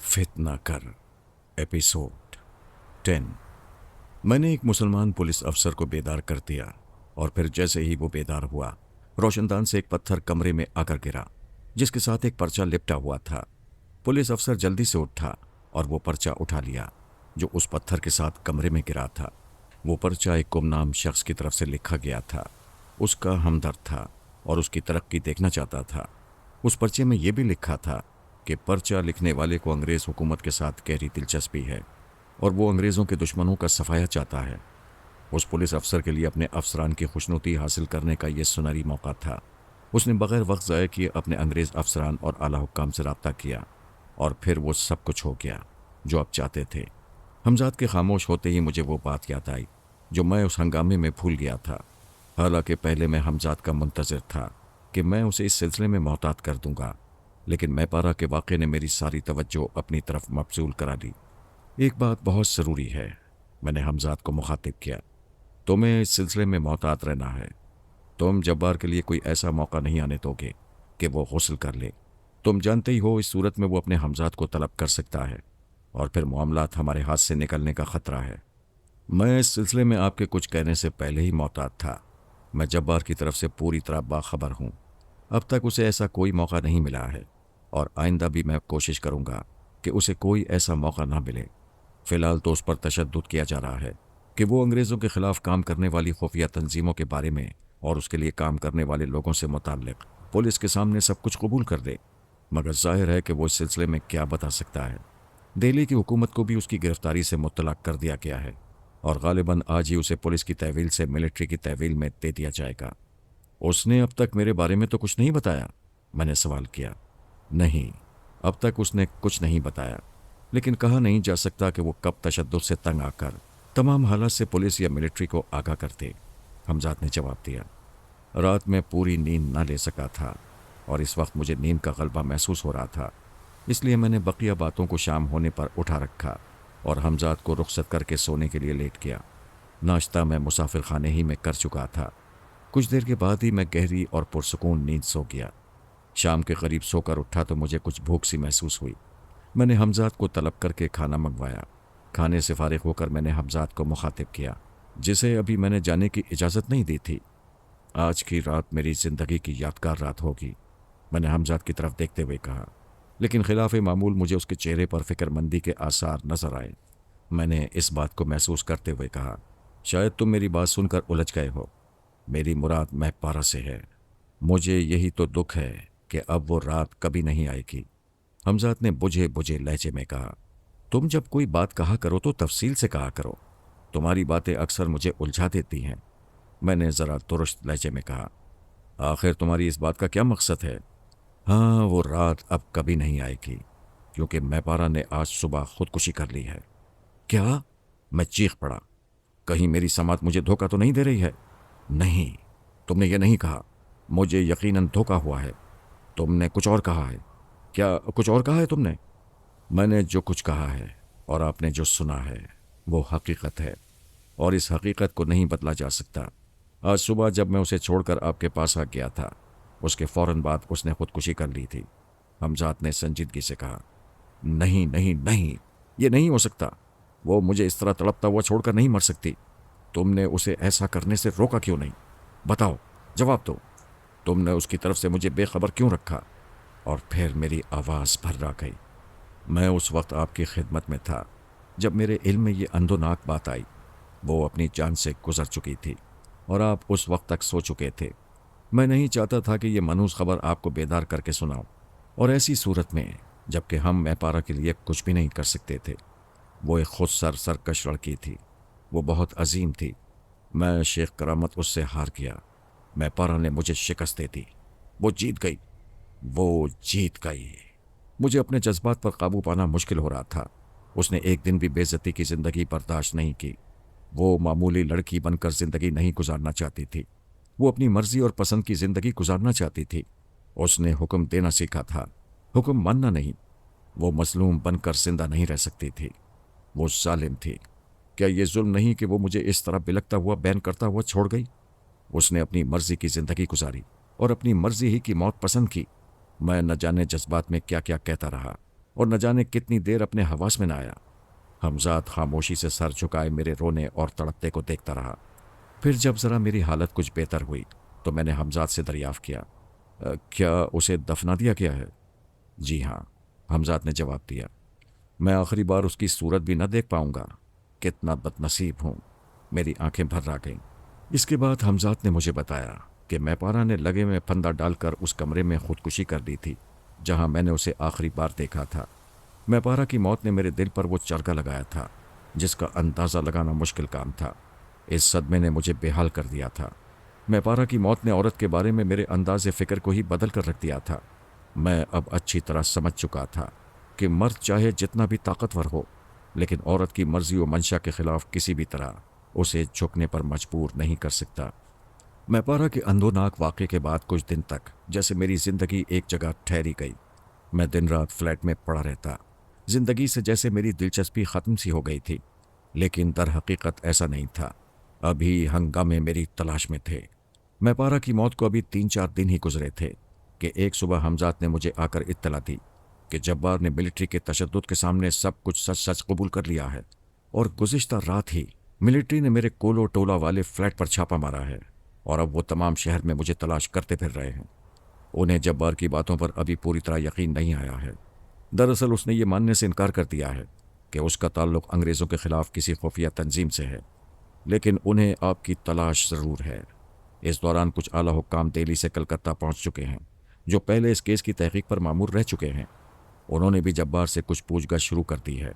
फितना कर एपिसोड 10। मैंने एक मुसलमान पुलिस अफसर को बेदार कर दिया और फिर जैसे ही वो बेदार हुआ, रोशनदान से एक पत्थर कमरे में आकर गिरा जिसके साथ एक पर्चा लिपटा हुआ था। पुलिस अफसर जल्दी से उठा और वो पर्चा उठा लिया जो उस पत्थर के साथ कमरे में गिरा था। वो पर्चा एक गुमनाम शख्स की तरफ से लिखा गया था। उसका हमदर्द था और उसकी तरक्की देखना चाहता था। उस पर्चे में यह भी लिखा था कि पर्चा लिखने वाले को अंग्रेज हुकूमत के साथ गहरी दिलचस्पी है और वो अंग्रेज़ों के दुश्मनों का सफाया चाहता है। उस पुलिस अफसर के लिए अपने अफसरान की खुशनुदी हासिल करने का यह सुनहरी मौका था। उसने बगैर वक्त ज़ाया किए अपने अंग्रेज़ अफसरान और आला हुक्काम से रब्ता किया और फिर वो सब कुछ हो गया जो आप चाहते थे। हमजाद के खामोश होते ही मुझे वो बात याद आई जो मैं उस हंगामे में भूल गया था। हालांकि पहले मैं हमजाद का मुंतज़िर था कि मैं उसे इस सिलसिले में मोहतात कर दूंगा, लेकिन मैपारा के वाक़े ने मेरी सारी तवज्जो अपनी तरफ मबसूल करा दी। एक बात बहुत ज़रूरी है, मैंने हमजाद को मुखातिब किया। तुम्हें इस सिलसिले में मोहतात रहना है। तुम जब्बार के लिए कोई ऐसा मौका नहीं आने दोगे कि वो गुस्ल कर ले। तुम जानते ही हो इस सूरत में वो अपने हमजाद को तलब कर सकता है और फिर मामलात हमारे हाथ से निकलने का ख़तरा है। मैं इस सिलसिले में आपके कुछ कहने से पहले ही मोहतात था। मैं जब्बार की तरफ से पूरी तरह बाखबर हूँ। अब तक उसे ऐसा कोई मौका नहीं मिला है और आइंदा भी मैं कोशिश करूँगा कि उसे कोई ऐसा मौका ना मिले। फ़िलहाल तो उस पर तशद्दुद किया जा रहा है कि वो अंग्रेज़ों के ख़िलाफ़ काम करने वाली खुफिया तंजीमों के बारे में और उसके लिए काम करने वाले लोगों से मुताल्लिक़ पुलिस के सामने सब कुछ कबूल कर दे, मगर ज़ाहिर है कि वो इस सिलसिले में क्या बता सकता है। दिल्ली की हुकूमत को भी उसकी गिरफ्तारी से मुत्तला कर दिया गया है और गालिबन आज ही उसे पुलिस की तहवील से मिलिट्री की तहवील में दे दिया जाएगा। उसने अब तक मेरे बारे में तो कुछ नहीं बताया, मैंने सवाल किया। नहीं, अब तक उसने कुछ नहीं बताया, लेकिन कहा नहीं जा सकता कि वो कब तशद्दुद से तंग आकर तमाम हालात से पुलिस या मिलिट्री को आगाह करते। हमजाद ने जवाब दिया। रात में पूरी नींद ना ले सका था और इस वक्त मुझे नींद का गलबा महसूस हो रहा था, इसलिए मैंने बकिया बातों को शाम होने पर उठा रखा और हमजाद को रुखसत करके सोने के लिए लेट गया। नाश्ता मैं मुसाफिर खाने ही में कर चुका था। कुछ देर के बाद ही मैं गहरी और पुरसुकून नींद सो गया। शाम के करीब सोकर उठा तो मुझे कुछ भूख सी महसूस हुई। मैंने हमजाद को तलब करके खाना मंगवाया। खाने से फारिग होकर मैंने हमजाद को मुखातिब किया, जिसे अभी मैंने जाने की इजाज़त नहीं दी थी। आज की रात मेरी ज़िंदगी की यादगार रात होगी, मैंने हमजाद की तरफ देखते हुए कहा, लेकिन खिलाफ मामूल मुझे उसके चेहरे पर फ़िक्रमंदी के आसार नजर आए। मैंने इस बात को महसूस करते हुए कहा, शायद तुम मेरी बात सुनकर उलझ गए हो। मेरी मुराद मैपारा से है। मुझे यही तो दुख है कि अब वो रात कभी नहीं आएगी। हमजाद ने बुझे बुझे लहजे में कहा, तुम जब कोई बात कहा करो तो तफसील से कहा करो। तुम्हारी बातें अक्सर मुझे उलझा देती हैं। मैंने ज़रा दुरुस्त लहजे में कहा, आखिर तुम्हारी इस बात का क्या मकसद है? हाँ, वो रात अब कभी नहीं आएगी क्योंकि मैपारा ने आज सुबह खुदकुशी कर ली है। क्या? मैं चीख पड़ा। कहीं मेरी समात मुझे धोखा तो नहीं दे रही है? नहीं, तुमने ये नहीं कहा। मुझे यकीनन धोखा हुआ है। तुमने कुछ और कहा है। क्या कुछ और कहा है तुमने? मैंने जो कुछ कहा है और आपने जो सुना है वो हकीकत है और इस हकीकत को नहीं बदला जा सकता। आज सुबह जब मैं उसे छोड़कर आपके पास आ गया था, उसके फ़ौरन बाद उसने खुदकुशी कर ली थी। हमजाद ने संजीदगी से कहा, नहीं नहीं नहीं, ये नहीं हो सकता। वो मुझे इस तरह तड़पता हुआ छोड़कर नहीं मर सकती। तुमने उसे ऐसा करने से रोका क्यों नहीं? बताओ, जवाब दो। तुमने उसकी तरफ से मुझे बेखबर क्यों रखा? और फिर मेरी आवाज़ भर्रा गई। मैं उस वक्त आपकी खिदमत में था जब मेरे इल्म में ये अंधोनाक बात आई। वो अपनी जान से गुजर चुकी थी और आप उस वक्त तक सो चुके थे। मैं नहीं चाहता था कि ये मनहूस खबर आपको बेदार करके सुनाऊं, और ऐसी सूरत में जबकि हम मैपारा के लिए कुछ भी नहीं कर सकते थे। वो एक खुद सरकश लड़की थी। वो बहुत अजीम थी। मैं शेख करामत उससे हार गया। मैपारा ने मुझे शिकस्त दे दी। वो जीत गई। वो जीत गई। मुझे अपने जज्बात पर काबू पाना मुश्किल हो रहा था। उसने एक दिन भी बेइज्जती की ज़िंदगी बर्दाश्त नहीं की। वो मामूली लड़की बनकर ज़िंदगी नहीं गुजारना चाहती थी। वो अपनी मर्जी और पसंद की ज़िंदगी गुजारना चाहती थी। उसने हुक्म देना सीखा था, हुक्म मानना नहीं। वो मजलूम बनकर जिंदा नहीं रह सकती थी। वो जालिम थी। क्या ये जुल्म नहीं कि वो मुझे इस तरह बिलकता हुआ बैन करता हुआ छोड़ गई? उसने अपनी मर्जी की ज़िंदगी गुजारी और अपनी मर्जी ही की मौत पसंद की। मैं न जाने जज्बात में क्या क्या कहता रहा और न जाने कितनी देर अपने हवास में न आया। हमजाद खामोशी से सर झुकाए मेरे रोने और तड़पते को देखता रहा। फिर जब ज़रा मेरी हालत कुछ बेहतर हुई तो मैंने हमजाद से दरियाफ़्त किया, क्या उसे दफना दिया गया है?" "जी हाँ," हमजाद ने जवाब दिया। "मैं आखिरी बार उसकी सूरत भी न देख पाऊंगा। कितना बदनसीब हूँ।" मेरी आंखें भर आ गईं। इसके बाद हमजाद ने मुझे बताया कि मैपारा ने लगे में फंदा डालकर उस कमरे में खुदकुशी कर ली थी जहां मैंने उसे आखिरी बार देखा था। मैपारा की मौत ने मेरे दिल पर वो चरगा लगाया था जिसका अंदाज़ा लगाना मुश्किल काम था। इस सदमे ने मुझे बेहाल कर दिया था। मैपारा की मौत ने औरत के बारे में मेरे अंदाज़े फ़िक्र को ही बदल कर रख दिया था। मैं अब अच्छी तरह समझ चुका था कि मर्द चाहे जितना भी ताकतवर हो, लेकिन औरत की मर्जी व मंशा के खिलाफ किसी भी तरह उसे झुकने पर मजबूर नहीं कर सकता। मैपारा के अंधोनाक वाक़े के बाद कुछ दिन तक जैसे मेरी ज़िंदगी एक जगह ठहरी गई। मैं दिन रात फ्लैट में पड़ा रहता। ज़िंदगी से जैसे मेरी दिलचस्पी ख़त्म सी हो गई थी, लेकिन दर हकीकत ऐसा नहीं था। अभी हंगामे मेरी तलाश में थे। मैपारा की मौत को अभी 3-4 दिन ही गुजरे थे कि एक सुबह हमजाद ने मुझे आकर इत्तला दी कि जब्बार ने मिलिट्री के तशद्दुद के सामने सब कुछ सच सच कबूल कर लिया है और गुज़िश्ता रात ही मिलिट्री ने मेरे कोलो टोला वाले फ्लैट पर छापा मारा है और अब वो तमाम शहर में मुझे तलाश करते फिर रहे हैं। उन्हें जब्बार की बातों पर अभी पूरी तरह यकीन नहीं आया है। दरअसल उसने ये मानने से इनकार कर दिया है कि उसका ताल्लुक अंग्रेज़ों के खिलाफ किसी खुफिया तंजीम से है, लेकिन उन्हें आपकी तलाश ज़रूर है। इस दौरान कुछ आला हुक्काम दिल्ली से कलकत्ता पहुंच चुके हैं जो पहले इस केस की तहकीक पर मामूर रह चुके हैं। उन्होंने भी जब्बार से कुछ पूछगछ शुरू कर दी है,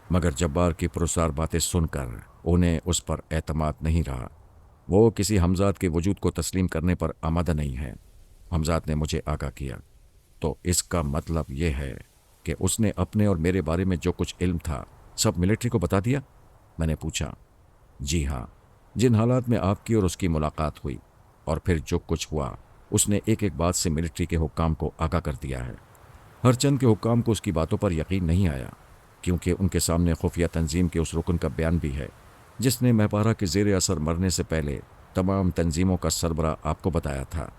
मगर जब्बार की पुरस्कार बातें सुनकर उन्हें उस पर एतमाद नहीं रहा। वो किसी हमजाद के वजूद को तस्लीम करने पर आमादा नहीं है। हमजाद ने मुझे आगाह किया, तो इसका मतलब ये है कि उसने अपने और मेरे बारे में जो कुछ इल्म था सब मिलिट्री को बता दिया? मैंने पूछा। जी हाँ, जिन हालात में आपकी और उसकी मुलाकात हुई और फिर जो कुछ हुआ उसने एक एक बात से मिलिट्री के हुक्काम को आगाह कर दिया है। हर चंद के हुक्काम को उसकी बातों पर यकीन नहीं आया, क्योंकि उनके सामने खुफिया तंजीम के उस रुकन का बयान भी है जिसने मैपारा के ज़ेर असर मरने से पहले तमाम तंजीमों का सरबरा आपको बताया था।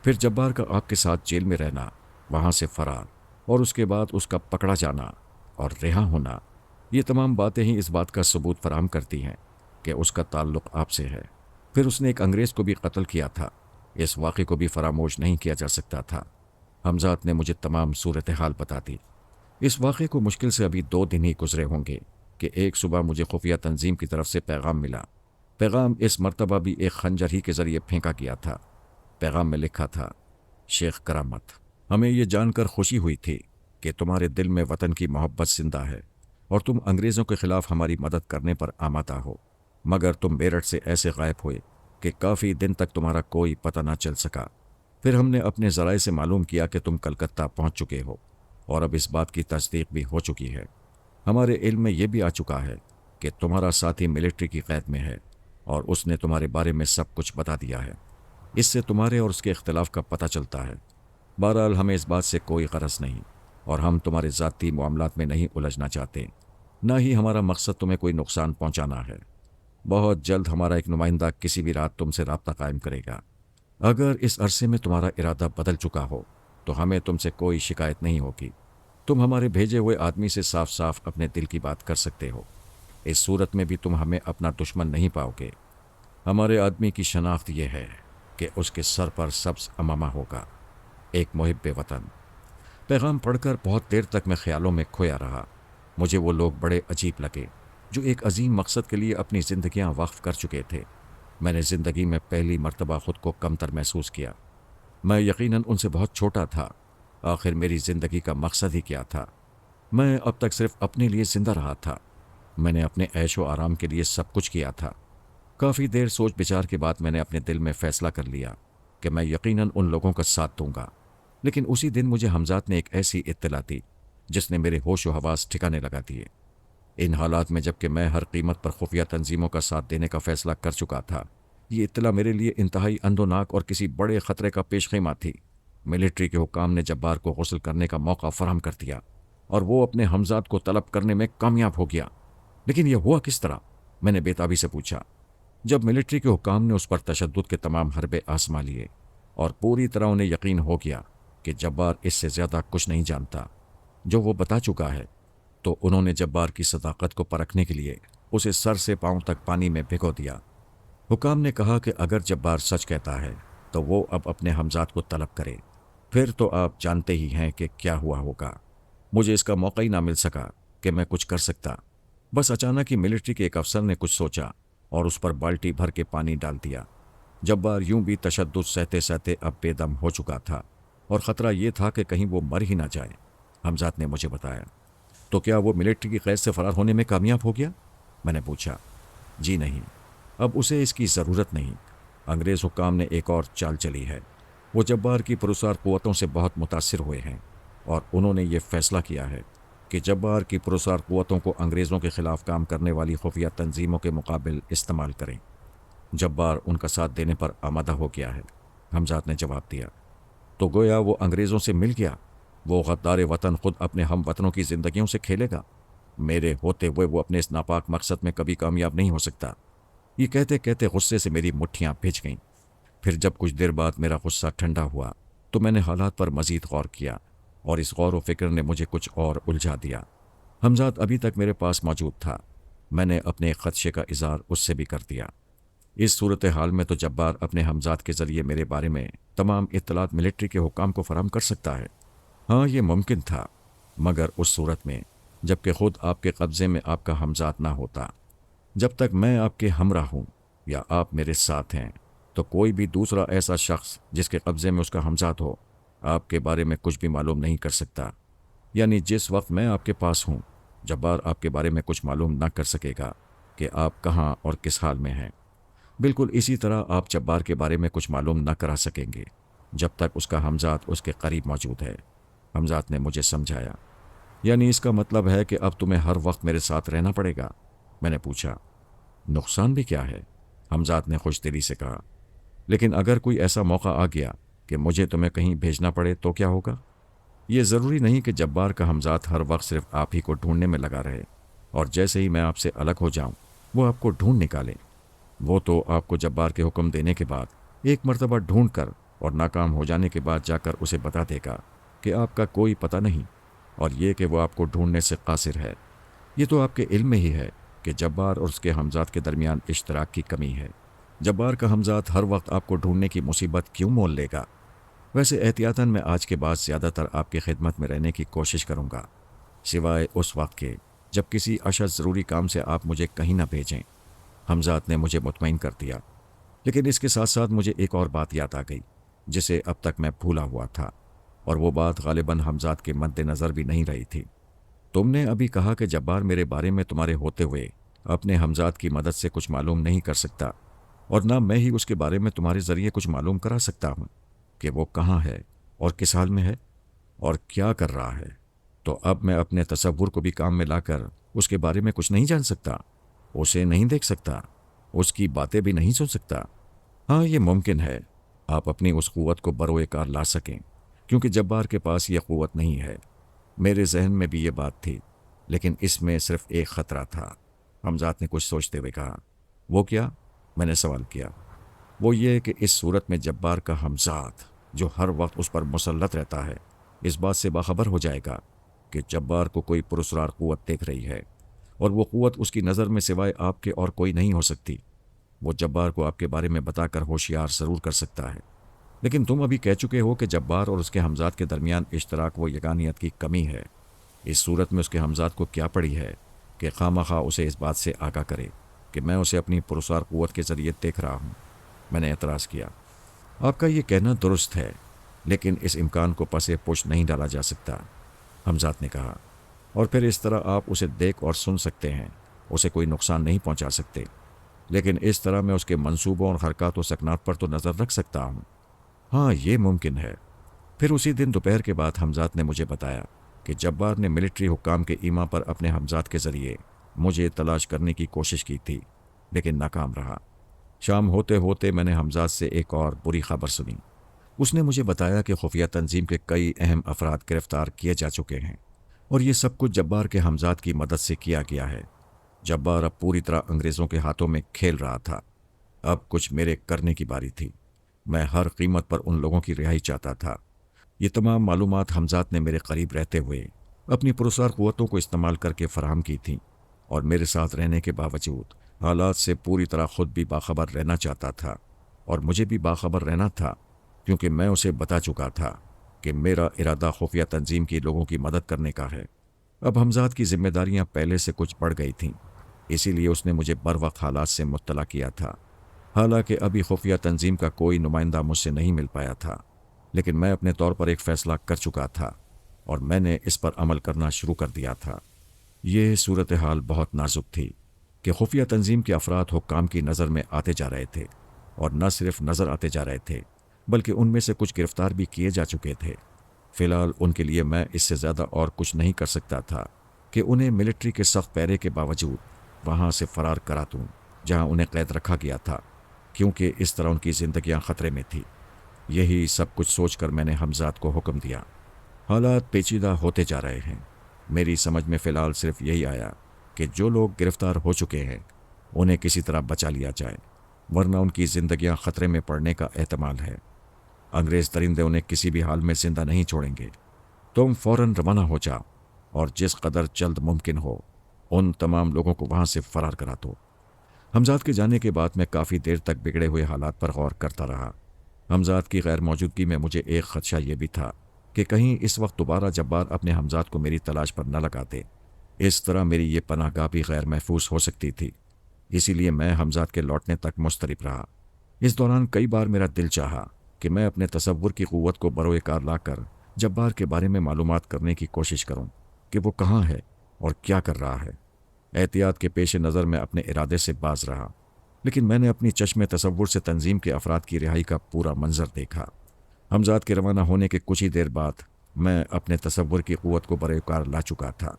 फिर जब्बार का आपके साथ जेल में रहना, वहाँ से फरार और उसके बाद उसका पकड़ा जाना और रिहा होना, ये तमाम बातें ही इस बात का सबूत फराहम करती हैं कि उसका ताल्लुक़ आपसे है। फिर उसने एक अंग्रेज़ को भी कत्ल किया था। इस वाक़े को भी फरामोश नहीं किया जा सकता था। हमजाद ने मुझे तमाम सूरत हाल बता दी। इस वाक़े को मुश्किल से अभी 2 दिन ही गुजरे होंगे कि एक सुबह मुझे खुफिया तंजीम की तरफ से पैगाम मिला। पैगाम इस मर्तबा भी एक खंजर ही के ज़रिए फेंका गया था। पैगाम में लिखा था, शेख करामत, हमें ये जानकर खुशी हुई थी कि तुम्हारे दिल में वतन की मोहब्बत जिंदा है और तुम अंग्रेज़ों के ख़िलाफ़ हमारी मदद करने पर आमादा हो, मगर तुम मेरठ से ऐसे गायब हुए कि काफ़ी दिन तक तुम्हारा कोई पता ना चल सका। फिर हमने अपने ज़राए से मालूम किया कि तुम कलकत्ता पहुँच चुके हो और अब इस बात की तस्दीक भी हो चुकी है। हमारे इल्म में यह भी आ चुका है कि तुम्हारा साथी मिलिट्री की कैद में है और उसने तुम्हारे बारे में सब कुछ बता दिया है। इससे तुम्हारे और उसके इख्तिलाफ़ का पता चलता है। बहरहाल हमें इस बात से कोई गरज नहीं और हम तुम्हारे ज़ाती मामलात में नहीं उलझना चाहते, न ही हमारा मकसद तुम्हें कोई नुकसान पहुंचाना है। बहुत जल्द हमारा एक नुमाइंदा किसी भी रात तुमसे राब्ता कायम करेगा। अगर इस अरसे में तुम्हारा इरादा बदल चुका हो तो हमें तुमसे कोई शिकायत नहीं होगी। तुम हमारे भेजे हुए आदमी से साफ साफ अपने दिल की बात कर सकते हो। इस सूरत में भी तुम हमें अपना दुश्मन नहीं पाओगे। हमारे आदमी की शनाख्त यह है कि उसके सर पर सब्ज़ अमामा होगा, एक मुहिब्बे वतन। पैगाम पढ़कर बहुत देर तक मैं ख्यालों में खोया रहा। मुझे वो लोग बड़े अजीब लगे जो एक अजीम मकसद के लिए अपनी ज़िंदगियाँ वक्फ कर चुके थे। मैंने ज़िंदगी में पहली मर्तबा ख़ुद को कमतर महसूस किया। मैं यकीनन उनसे बहुत छोटा था। आखिर मेरी ज़िंदगी का मकसद ही क्या था? मैं अब तक सिर्फ अपने लिए ज़िंदा रहा था। मैंने अपने ऐशो आराम के लिए सब कुछ किया था। काफ़ी देर सोच विचार के बाद मैंने अपने दिल में फ़ैसला कर लिया कि मैं यकीनन उन लोगों का साथ दूंगा। लेकिन उसी दिन मुझे हमजाद ने एक ऐसी इत्तला दी जिसने मेरे होश व हवास ठिकाने लगा दिए। इन हालात में जबकि मैं हर कीमत पर खुफिया तंजीमों का साथ देने का फ़ैसला कर चुका था, ये इत्तला मेरे लिए इंतहाई अंधोनाक और किसी बड़े ख़तरे का पेशखेमा थी। मिलिट्री के हुक्काम ने जब्बार को गुस्ल करने का मौका फराहम कर दिया और वो अपने हमजाद को तलब करने में कामयाब हो गया। लेकिन यह हुआ किस तरह? मैंने बेताबी से पूछा। जब मिलिट्री के हुक्काम ने उस पर तशद्दुद के तमाम हरबे आजमा लिए और पूरी तरह उन्हें यकीन हो गया कि जब्बार इससे ज़्यादा कुछ नहीं जानता, जो वो बता चुका है। तो उन्होंने जब्बार की सदाकत को परखने के लिए उसे सर से पांव तक पानी में भिगो दिया। हुकाम ने कहा कि अगर जब्बार सच कहता है तो वो अब अपने हमजाद को तलब करे, फिर तो आप जानते ही हैं कि क्या हुआ होगा। मुझे इसका मौका ही ना मिल सका कि मैं कुछ कर सकता। बस अचानक ही मिलिट्री के एक अफसर ने कुछ सोचा और उस पर बाल्टी भर के पानी डाल दिया। जब्बार यूं भी तशद्दुद सहते सहते अब बेदम हो चुका था और ख़तरा ये था कि कहीं वो मर ही ना जाए। हमजाद ने मुझे बताया। तो क्या वो मिलिट्री की कैद से फरार होने में कामयाब हो गया? मैंने पूछा। जी नहीं, अब उसे इसकी ज़रूरत नहीं। अंग्रेज़ हुक्काम ने एक और चाल चली है। वो जब्बार की पुरस्कार क़ुव्वतों से बहुत मुतासिर हुए हैं और उन्होंने ये फ़ैसला किया है कि जब्बार की पुरस्कार क़ुव्वतों को अंग्रेज़ों के ख़िलाफ़ काम करने वाली खुफिया तंजीमों के मुकाबिल इस्तेमाल करें। जब्बार उनका साथ देने पर आमादा हो गया है, हमजाद ने जवाब दिया। तो गोया वो अंग्रेज़ों से मिल गया। वो गद्दार वतन खुद अपने हम वतनों की ज़िंदगियों से खेलेगा। मेरे होते हुए वो अपने इस नापाक मकसद में कभी कामयाब नहीं हो सकता। ये कहते कहते गुस्से से मेरी मुट्ठियाँ भिज गईं। फिर जब कुछ देर बाद मेरा गुस्सा ठंडा हुआ तो मैंने हालात पर मज़ीद गौर किया और इस गौर व फिक्र ने मुझे कुछ और उलझा दिया। हमजाद अभी तक मेरे पास मौजूद था। मैंने अपने ख़दशे का इज़हार उससे भी कर दिया। इस सूरत हाल में तो जब्बार अपने हमजाद के ज़रिए मेरे बारे में तमाम इत्तलात मिलिट्री के हुक्काम को फराहम कर सकता है। हाँ, ये मुमकिन था, मगर उस सूरत में जबकि ख़ुद आपके कब्ज़े में आपका हमजाद ना होता। जब तक मैं आपके हमरा हूँ या आप मेरे साथ हैं तो कोई भी दूसरा ऐसा शख्स जिसके कब्ज़े में उसका हमजाद हो आपके बारे में कुछ भी मालूम नहीं कर सकता। यानी जिस वक्त मैं आपके पास हूँ, जब्बार आपके बारे में कुछ मालूम ना कर सकेगा कि आप कहाँ और किस हाल में हैं। बिल्कुल इसी तरह आप जब्बार के बारे में कुछ मालूम ना करा सकेंगे जब तक उसका हमजाद उसके करीब मौजूद है, हमजाद ने मुझे समझाया। यानी इसका मतलब है कि अब तुम्हें हर वक्त मेरे साथ रहना पड़ेगा? मैंने पूछा। नुकसान भी क्या है? हमजाद ने खुशदिली से कहा। लेकिन अगर कोई ऐसा मौका आ गया कि मुझे तुम्हें कहीं भेजना पड़े तो क्या होगा? ये ज़रूरी नहीं कि जब्बार का हमजाद हर वक्त सिर्फ आप ही को ढूंढने में लगा रहे और जैसे ही मैं आपसे अलग हो जाऊं वो आपको ढूंढ निकाले। वो तो आपको जब्बार के हुक्म देने के बाद एक मरतबा ढूंढ कर और नाकाम हो जाने के बाद जाकर उसे बता देगा कि आपका कोई पता नहीं और ये कि वो आपको ढूंढने से कासिर है। ये तो आपके इल्म में ही है कि जब्बार और उसके हमजाद के दरमियान इश्तराक की कमी है। जब्बार का हमजाद हर वक्त आपको ढूंढने की मुसीबत क्यों मोल लेगा? वैसे एहतियातन मैं आज के बाद ज़्यादातर आपकी खिदमत में रहने की कोशिश करूँगा, सिवाय उस वक्त के जब किसी अशद ज़रूरी काम से आप मुझे कहीं ना भेजें। हमजाद ने मुझे मुतमईन कर दिया। लेकिन इसके साथ साथ मुझे एक और बात याद आ गई जिसे अब तक मैं भूला हुआ था, और वो बात गालिबन हमजाद के मद्देनज़र भी नहीं रही थी। तुमने अभी कहा कि जब्बार मेरे बारे में तुम्हारे होते हुए अपने हमजाद की मदद से कुछ मालूम नहीं कर सकता और ना मैं ही उसके बारे में तुम्हारे ज़रिए कुछ मालूम करा सकता हूँ कि वो कहाँ है और किस हाल में है और क्या कर रहा है। तो अब मैं अपने तसव्वुर को भी काम में लाकर उसके बारे में कुछ नहीं जान सकता, उसे नहीं देख सकता, उसकी बातें भी नहीं सुन सकता। हाँ, ये मुमकिन है आप अपनी उस क़ुव्वत को बरोए कार ला सकें, क्योंकि जब्बार के पास ये क़ुव्वत नहीं है। मेरे जहन में भी ये बात थी, लेकिन इसमें सिर्फ एक ख़तरा था। हमजाद ने कुछ सोचते हुए कहा। वो क्या? मैंने सवाल किया। वो ये कि इस सूरत में जब्बार का हमजाद जो हर वक्त उस पर मुसल्लत रहता है इस बात से बाखबर हो जाएगा कि जब्बार को कोई पुरस्कार क़ुव्वत देख रही है और वो क़ुव्वत उसकी नज़र में सिवाय आपके और कोई नहीं हो सकती। वो जब्बार को आपके बारे में बताकर होशियार ज़रूर कर सकता है, लेकिन तुम अभी कह चुके हो कि जब्बार और उसके हमजाद के दरमियान इश्तराक व यगानियत की कमी है। इस सूरत में उसके हमजाद को क्या पड़ी है कि खामखा उसे इस बात से आगाह करे कि मैं उसे अपनी पुरस्कार क़ुव्वत के ज़रिए देख रहा हूँ? मैंने एतराज़ किया। आपका ये कहना दुरुस्त है, लेकिन इस इम्कान को पसे पुश नहीं डाला जा सकता, हमजाद ने कहा। और फिर इस तरह आप उसे देख और सुन सकते हैं, उसे कोई नुकसान नहीं पहुँचा सकते, लेकिन इस तरह मैं उसके मंसूबों और हरकत व सकनात पर तो नज़र रख सकता हूँ। हाँ, ये मुमकिन है। फिर उसी दिन दोपहर के बाद हमजाद ने मुझे बताया कि जब्बार ने मिलिट्री हुक्काम के ईमा पर अपने हमजाद के ज़रिए मुझे तलाश करने की कोशिश की थी, लेकिन नाकाम रहा। शाम होते होते मैंने हमजाद से एक और बुरी खबर सुनी। उसने मुझे बताया कि खुफिया तंजीम के कई अहम अफराद गिरफ्तार किए जा चुके हैं और ये सब कुछ जब्बार के हमजाद की मदद से किया गया है। जब्बार अब पूरी तरह अंग्रेज़ों के हाथों में खेल रहा था। अब कुछ मेरे करने की बारी थी। मैं हर कीमत पर उन लोगों की रिहाई चाहता था। ये तमाम मालूमात हमजाद ने मेरे करीब रहते हुए اپنی پرسرار قوتوں کو استعمال کر کے فراہم کی تھیں، اور میرے ساتھ رہنے کے باوجود حالات سے پوری طرح خود بھی باخبر رہنا چاہتا تھا، اور مجھے بھی باخبر رہنا تھا، کیونکہ میں اسے بتا چکا تھا کہ میرا ارادہ خفیہ تنظیم کی لوگوں کی مدد کرنے کا ہے۔ اب حمزات کی ذمہ داریاں پہلے سے کچھ بڑھ گئی تھیں، اسی لیے اس نے مجھے بر وقت حالات سے مطلع کیا تھا۔ حالانکہ ابھی خفیہ تنظیم کا کوئی نمائندہ مجھ سے نہیں مل پایا تھا، لیکن میں اپنے طور پر ایک فیصلہ کر چکا تھا، اور میں نے اس پر عمل کرنا شروع کر دیا تھا۔ یہ صورتحال بہت نازک تھی کہ خفیہ تنظیم کے افراد حکام کی نظر میں آتے جا رہے تھے، اور نہ صرف نظر آتے جا رہے تھے بلکہ ان میں سے کچھ گرفتار بھی کیے جا چکے تھے۔ فی الحال ان کے لیے میں اس سے زیادہ اور کچھ نہیں کر سکتا تھا کہ انہیں ملٹری کے سخت پیرے کے باوجود وہاں سے فرار کرا دوں جہاں انہیں قید رکھا گیا تھا، کیونکہ اس طرح ان کی زندگیاں خطرے میں تھی۔ یہی سب کچھ سوچ کر میں نے حمزات کو حکم دیا۔ حالات پیچیدہ ہوتے جا رہے ہیں۔ میری سمجھ میں فی الحال صرف یہی آیا کہ جو لوگ گرفتار ہو چکے ہیں انہیں کسی طرح بچا لیا جائے، ورنہ ان کی زندگیاں خطرے میں پڑنے کا احتمال ہے۔ انگریز درندے انہیں کسی بھی حال میں زندہ نہیں چھوڑیں گے۔ تم فوراً روانہ ہو جاؤ اور جس قدر جلد ممکن ہو ان تمام لوگوں کو وہاں سے فرار کرا دو۔ حمزات کے جانے کے بعد میں کافی دیر تک بگڑے ہوئے حالات پر غور کرتا رہا۔ حمزات کی غیر موجودگی میں مجھے ایک خدشہ یہ بھی تھا کہ کہیں اس وقت دوبارہ جبار اپنے حمزات کو میری تلاش پر نہ لگاتے، اس طرح میری یہ پناہ گاہ بھی غیر محفوظ ہو سکتی تھی۔ اسی لیے میں حمزات کے لوٹنے تک مضطرب رہا۔ اس دوران کئی بار میرا دل چاہا کہ میں اپنے تصور کی قوت کو بروئے کار لا کر جبار کے بارے میں معلومات کرنے کی کوشش کروں کہ وہ کہاں ہے اور کیا کر رہا ہے۔ احتیاط کے پیش نظر میں اپنے ارادے سے باز رہا، لیکن میں نے اپنی چشم تصور سے تنظیم کے افراد کی رہائی کا پورا منظر دیکھا۔ حمزات کے روانہ ہونے کے کچھ ہی دیر بعد میں اپنے تصور کی قوت کو بروئے کار لا چکا تھا۔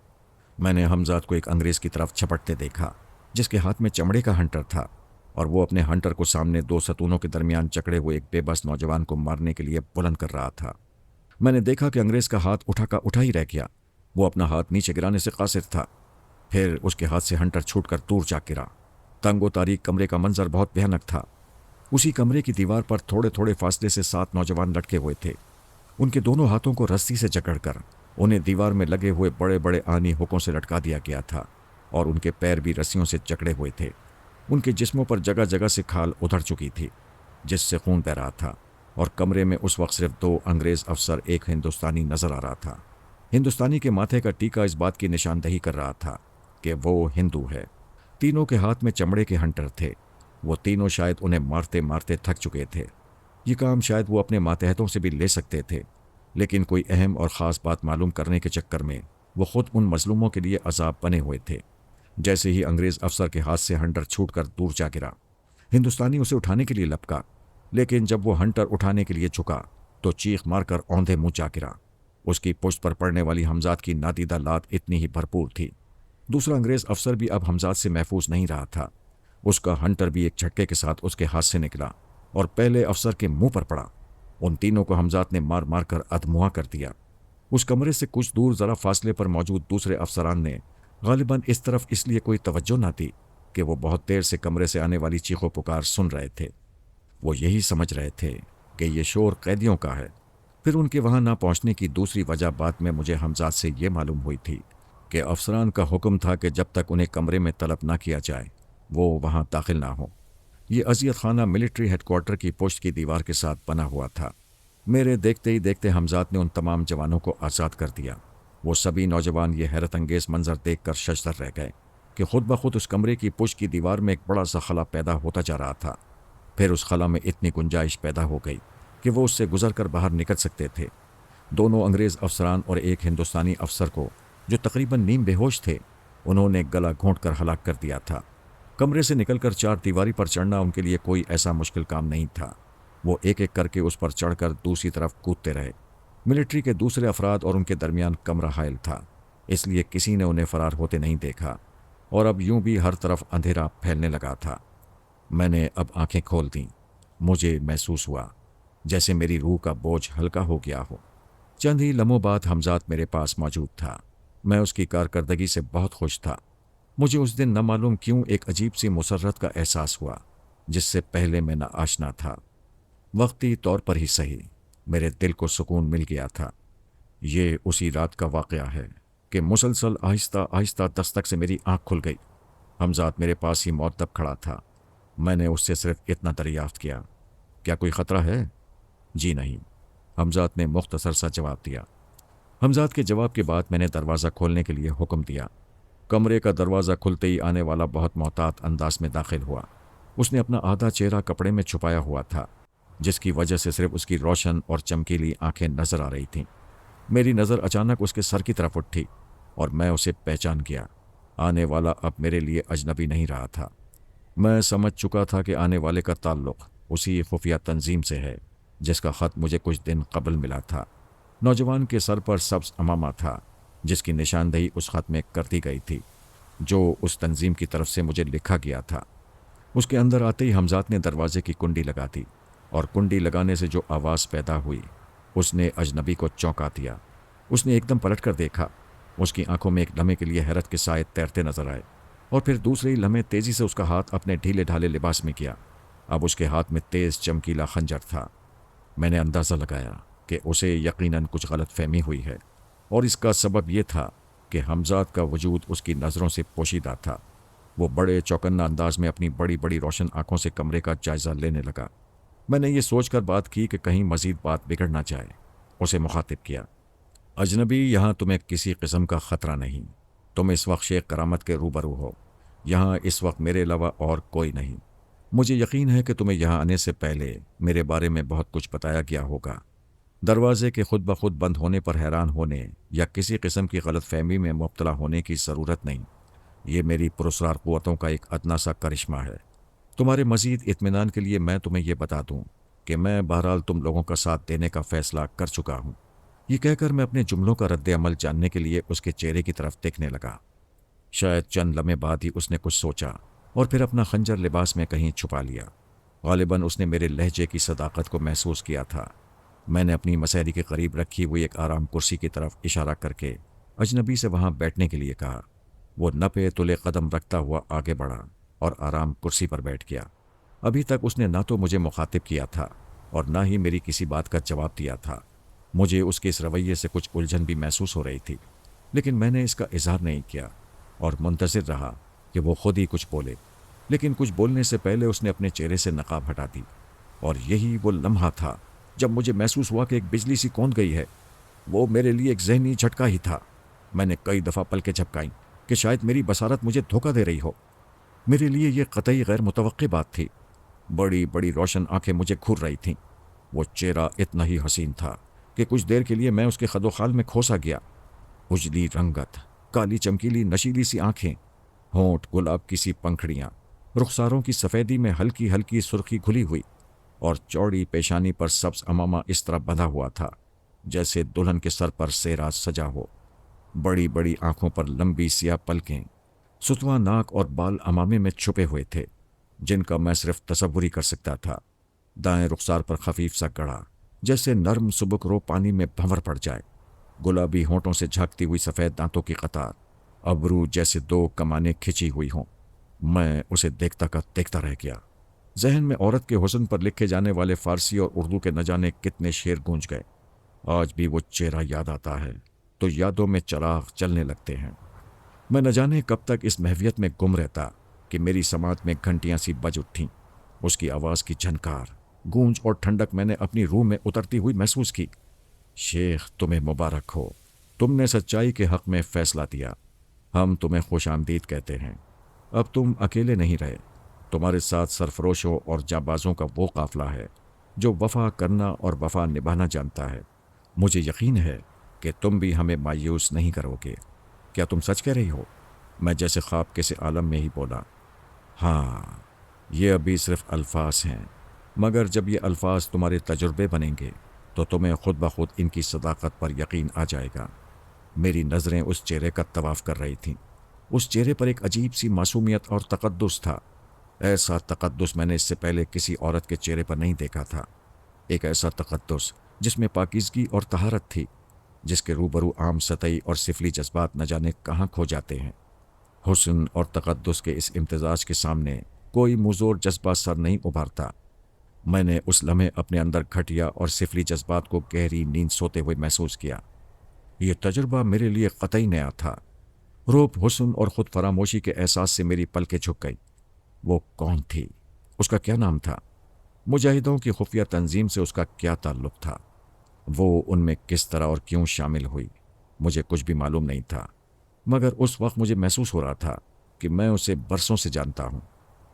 میں نے حمزات کو ایک انگریز کی طرف چھپٹتے دیکھا جس کے ہاتھ میں چمڑے کا ہنٹر تھا، اور وہ اپنے ہنٹر کو سامنے دو ستونوں کے درمیان جکڑے ہوئے ایک بے بس نوجوان کو مارنے کے لیے بلند کر رہا تھا۔ میں نے دیکھا کہ انگریز کا ہاتھ اٹھا کا اٹھا ہی رہ گیا۔ وہ اپنا ہاتھ نیچے گرانے سے قاصر تھا۔ پھر اس کے ہاتھ سے ہنٹر چھوٹ کر دور جا گرا۔ تنگ و تاریک کمرے کا منظر بہت بھیانک تھا۔ اسی کمرے کی دیوار پر تھوڑے تھوڑے فاصلے سے 7 نوجوان لٹکے ہوئے تھے۔ ان کے دونوں ہاتھوں کو رسی سے جکڑ کر انہیں دیوار میں لگے ہوئے بڑے بڑے آہنی ہکوں سے لٹکا دیا گیا تھا، اور ان کے پیر بھی رسیوں سے جکڑے ہوئے تھے۔ ان کے جسموں پر جگہ جگہ سے کھال ادھڑ چکی تھی جس سے خون بہ رہا تھا، اور کمرے میں اس وقت صرف 2 انگریز افسر ایک ہندوستانی نظر آ رہا تھا۔ ہندوستانی کے ماتھے کا ٹیکا اس بات کی نشاندہی کر رہا تھا کہ وہ ہندو ہے۔ تینوں کے ہاتھ میں چمڑے کے ہنٹر تھے۔ وہ تینوں شاید انہیں مارتے مارتے تھک چکے تھے۔ یہ کام شاید وہ اپنے ماتحتوں سے بھی لے سکتے تھے، لیکن کوئی اہم اور خاص بات معلوم کرنے کے چکر میں وہ خود ان مظلوموں کے لیے عذاب بنے ہوئے تھے۔ جیسے ہی انگریز افسر کے ہاتھ سے ہنٹر چھوٹ کر دور جا گرا، ہندوستانی اسے اٹھانے کے لیے لپکا، لیکن جب وہ ہنٹر اٹھانے کے لیے جھکا تو چیخ مار کر اوندھے منہ جا گرا۔ اس کی پشت پر پڑنے والی حمزات کی نادیدہ لات اتنی ہی بھرپور تھی۔ دوسرا انگریز افسر بھی اب حمزات سے محفوظ نہیں رہا تھا۔ اس کا ہنٹر بھی ایک جھٹکے کے ساتھ اس کے ہاتھ سے نکلا اور پہلے افسر کے منہ پر پڑا۔ ان تینوں کو حمزات نے مار مار کر ادموا کر دیا۔ اس کمرے سے کچھ دور ذرا فاصلے پر موجود دوسرے افسران نے غالباً اس طرف اس لیے کوئی توجہ نہ دی کہ وہ بہت دیر سے کمرے سے آنے والی چیخ و پکار سن رہے تھے۔ وہ یہی سمجھ رہے تھے کہ یہ شور قیدیوں کا ہے۔ پھر ان کے وہاں نہ پہنچنے کی دوسری وجہ بعد میں مجھے حمزات سے یہ معلوم ہوئی تھی کہ افسران کا حکم تھا کہ جب تک انہیں کمرے میں طلب نہ کیا جائے وہ وہاں داخل نہ ہوں۔ یہ اذیت خانہ ملٹری ہیڈ کوارٹر کی پشت کی دیوار کے ساتھ بنا ہوا تھا۔ میرے دیکھتے ہی دیکھتے حمزات نے ان تمام جوانوں کو آزاد کر دیا۔ وہ سبھی نوجوان یہ حیرت انگیز منظر دیکھ کر ششدر رہ گئے کہ خود بخود اس کمرے کی پشت کی دیوار میں ایک بڑا سا خلا پیدا ہوتا جا رہا تھا۔ پھر اس خلا میں اتنی گنجائش پیدا ہو گئی کہ وہ اس سے گزر کر باہر نکل سکتے تھے۔ دونوں انگریز افسران اور ایک ہندوستانی افسر کو جو تقریباً نیم بے ہوش تھے انہوں نے گلا گھونٹ کر ہلاک کر دیا تھا۔ کمرے سے نکل کر 4 دیواری پر چڑھنا ان کے لیے کوئی ایسا مشکل کام نہیں تھا۔ وہ ایک ایک کر کے اس پر چڑھ کر دوسری طرف کودتے رہے۔ ملٹری کے دوسرے افراد اور ان کے درمیان کمرہ حائل تھا، اس لیے کسی نے انہیں فرار ہوتے نہیں دیکھا، اور اب یوں بھی ہر طرف اندھیرا پھیلنے لگا تھا۔ میں نے اب آنکھیں کھول دیں۔ مجھے محسوس ہوا جیسے میری روح کا بوجھ ہلکا ہو گیا ہو۔ چند ہی لمحوں بعد حمزات میرے پاس موجود تھا۔ میں اس کی کارکردگی سے بہت خوش تھا۔ مجھے اس دن نہ معلوم کیوں ایک عجیب سی مسرت کا احساس ہوا جس سے پہلے میں نہ آشنا تھا۔ وقتی طور پر ہی صحیح، میرے دل کو سکون مل گیا تھا۔ یہ اسی رات کا واقعہ ہے کہ مسلسل آہستہ آہستہ دستک سے میری آنکھ کھل گئی۔ حمزاد میرے پاس ہی معطب کھڑا تھا۔ میں نے اس سے صرف اتنا دریافت کیا، کیا کوئی خطرہ ہے؟ جی نہیں، حمزاد نے مختصر سا جواب دیا۔ حمزاد کے جواب کے بعد میں نے دروازہ کھولنے کے لیے حکم دیا۔ کمرے کا دروازہ کھلتے ہی آنے والا بہت محتاط انداز میں داخل ہوا۔ اس نے اپنا آدھا چہرہ کپڑے میں چھپایا ہوا تھا، جس کی وجہ سے صرف اس کی روشن اور چمکیلی آنکھیں نظر آ رہی تھیں۔ میری نظر اچانک اس کے سر کی طرف اٹھی اور میں اسے پہچان گیا۔ آنے والا اب میرے لیے اجنبی نہیں رہا تھا۔ میں سمجھ چکا تھا کہ آنے والے کا تعلق اسی خفیہ تنظیم سے ہے جس کا خط مجھے کچھ دن قبل ملا تھا۔ نوجوان کے سر پر سبز عمامہ تھا جس کی نشاندہی اس خط میں کر دی گئی تھی جو اس تنظیم کی طرف سے مجھے لکھا گیا تھا۔ اس کے اندر آتے ہی حمزاد نے دروازے کی کنڈی لگا دی اور کنڈی لگانے سے جو آواز پیدا ہوئی اس نے اجنبی کو چونکا دیا۔ اس نے ایک دم پلٹ کر دیکھا۔ اس کی آنکھوں میں ایک لمحے کے لیے حیرت کے سائے تیرتے نظر آئے اور پھر دوسرے ہی لمحے تیزی سے اس کا ہاتھ اپنے ڈھیلے ڈھالے لباس میں کیا۔ اب اس کے ہاتھ میں تیز چمکیلا خنجر تھا۔ میں نے اندازہ لگایا کہ اسے یقیناً کچھ غلط فہمی ہوئی ہے اور اس کا سبب یہ تھا کہ حمزاد کا وجود اس کی نظروں سے پوشیدہ تھا۔ وہ بڑے چوکنا انداز میں اپنی بڑی بڑی روشن آنکھوں سے کمرے کا جائزہ لینے لگا۔ میں نے یہ سوچ کر بات کی کہ کہیں مزید بات بگڑ نہ جائے۔ اسے مخاطب کیا، اجنبی، یہاں تمہیں کسی قسم کا خطرہ نہیں۔ تم اس وقت شیخ کرامت کے روبرو ہو۔ یہاں اس وقت میرے علاوہ اور کوئی نہیں۔ مجھے یقین ہے کہ تمہیں یہاں آنے سے پہلے میرے بارے میں بہت کچھ بتایا گیا ہوگا۔ دروازے کے خود بخود بند ہونے پر حیران ہونے یا کسی قسم کی غلط فہمی میں مبتلا ہونے کی ضرورت نہیں۔ یہ میری پراسرار قوتوں کا ایک ادنا سا کرشمہ ہے۔ تمہارے مزید اطمینان کے لیے میں تمہیں یہ بتا دوں کہ میں بہرحال تم لوگوں کا ساتھ دینے کا فیصلہ کر چکا ہوں۔ یہ کہہ کر میں اپنے جملوں کا رد عمل جاننے کے لیے اس کے چہرے کی طرف دیکھنے لگا۔ شاید چند لمحے بعد ہی اس نے کچھ سوچا اور پھر اپنا خنجر لباس میں کہیں چھپا لیا۔ غالباً اس نے میرے لہجے کی صداقت کو محسوس کیا تھا۔ میں نے اپنی مسیری کے قریب رکھی ہوئی ایک آرام کرسی کی طرف اشارہ کر کے اجنبی سے وہاں بیٹھنے کے لیے کہا۔ وہ نپے تلے قدم رکھتا ہوا آگے بڑھا اور آرام کرسی پر بیٹھ گیا۔ ابھی تک اس نے نہ تو مجھے مخاطب کیا تھا اور نہ ہی میری کسی بات کا جواب دیا تھا۔ مجھے اس کے اس رویے سے کچھ الجھن بھی محسوس ہو رہی تھی، لیکن میں نے اس کا اظہار نہیں کیا اور منتظر رہا کہ وہ خود ہی کچھ بولے۔ لیکن کچھ بولنے سے پہلے اس نے اپنے چہرے سے نقاب ہٹا دی اور یہی وہ لمحہ تھا جب مجھے محسوس ہوا کہ ایک بجلی سی کون گئی ہے۔ وہ میرے لیے ایک ذہنی جھٹکا ہی تھا۔ میں نے کئی دفعہ پلکیں جھپکائیں کہ شاید میری بصارت مجھے دھوکہ دے رہی ہو۔ میرے لیے یہ قطعی غیر متوقع بات تھی۔ بڑی بڑی روشن آنکھیں مجھے گھور رہی تھیں۔ وہ چہرہ اتنا ہی حسین تھا کہ کچھ دیر کے لیے میں اس کے خد و خال میں کھوسا گیا۔ اجلی رنگت، کالی چمکیلی نشیلی سی آنکھیں، ہونٹ گلاب کی سی پنکھڑیاں، رخساروں کی سفیدی میں ہلکی ہلکی سرخی گھلی ہوئی اور چوڑی پیشانی پر سبز عمامہ اس طرح بندھا ہوا تھا جیسے دلہن کے سر پر سیرا سجا ہو۔ بڑی بڑی آنکھوں پر لمبی سیاہ پلکیں، ستواں ناک اور بال عمامے میں چھپے ہوئے تھے جن کا میں صرف تصور ہی کر سکتا تھا۔ دائیں رخسار پر خفیف سا گڑھا جیسے نرم سبک رو پانی میں بھنور پڑ جائے، گلابی ہونٹوں سے جھانکتی ہوئی سفید دانتوں کی قطار، ابرو جیسے دو کمانیں کھچی ہوئی ہوں۔ میں اسے دیکھتا کا دیکھتا رہ گیا۔ ذہن میں عورت کے حسن پر لکھے جانے والے فارسی اور اردو کے نہ جانے کتنے شعر گونج گئے۔ آج بھی وہ چہرہ یاد آتا ہے تو یادوں میں چراغ جلنے لگتے ہیں۔ میں نہ جانے کب تک اس محویت میں گم رہتا کہ میری سماعت میں گھنٹیاں سی بج اٹھیں۔ اس کی آواز کی جھنکار، گونج اور ٹھنڈک میں نے اپنی روح میں اترتی ہوئی محسوس کی۔ شیخ، تمہیں مبارک ہو، تم نے سچائی کے حق میں فیصلہ دیا۔ ہم تمہیں خوش آمدید کہتے ہیں۔ اب تم اکیلے نہیں رہے، تمہارے ساتھ سرفروشوں اور جانبازوں کا وہ قافلہ ہے جو وفا کرنا اور وفا نبھانا جانتا ہے۔ مجھے یقین ہے کہ تم بھی ہمیں مایوس نہیں کرو گے۔ کیا تم سچ کہہ رہی ہو؟ میں جیسے خواب کے سے عالم میں ہی بولا۔ ہاں، یہ ابھی صرف الفاظ ہیں، مگر جب یہ الفاظ تمہارے تجربے بنیں گے تو تمہیں خود بخود ان کی صداقت پر یقین آ جائے گا۔ میری نظریں اس چہرے کا طواف کر رہی تھیں۔ اس چہرے پر ایک عجیب سی معصومیت اور تقدس تھا۔ ایسا تقدس میں نے اس سے پہلے کسی عورت کے چہرے پر نہیں دیکھا تھا۔ ایک ایسا تقدس جس میں پاکیزگی اور طہارت تھی، جس کے روبرو عام سطحی اور سفلی جذبات نہ جانے کہاں کھو جاتے ہیں۔ حسن اور تقدس کے اس امتزاج کے سامنے کوئی مزور جذبہ سر نہیں ابھارتا۔ میں نے اس لمحے اپنے اندر گھٹیا اور سفلی جذبات کو گہری نیند سوتے ہوئے محسوس کیا۔ یہ تجربہ میرے لیے قطعی نیا تھا۔ روب، حسن اور خود فراموشی کے احساس سے میری پلکیں جھک گئی۔ وہ کون تھی؟ اس کا کیا نام تھا؟ مجاہدوں کی خفیہ تنظیم سے اس کا کیا تعلق تھا؟ وہ ان میں کس طرح اور کیوں شامل ہوئی؟ مجھے کچھ بھی معلوم نہیں تھا، مگر اس وقت مجھے محسوس ہو رہا تھا کہ میں اسے برسوں سے جانتا ہوں۔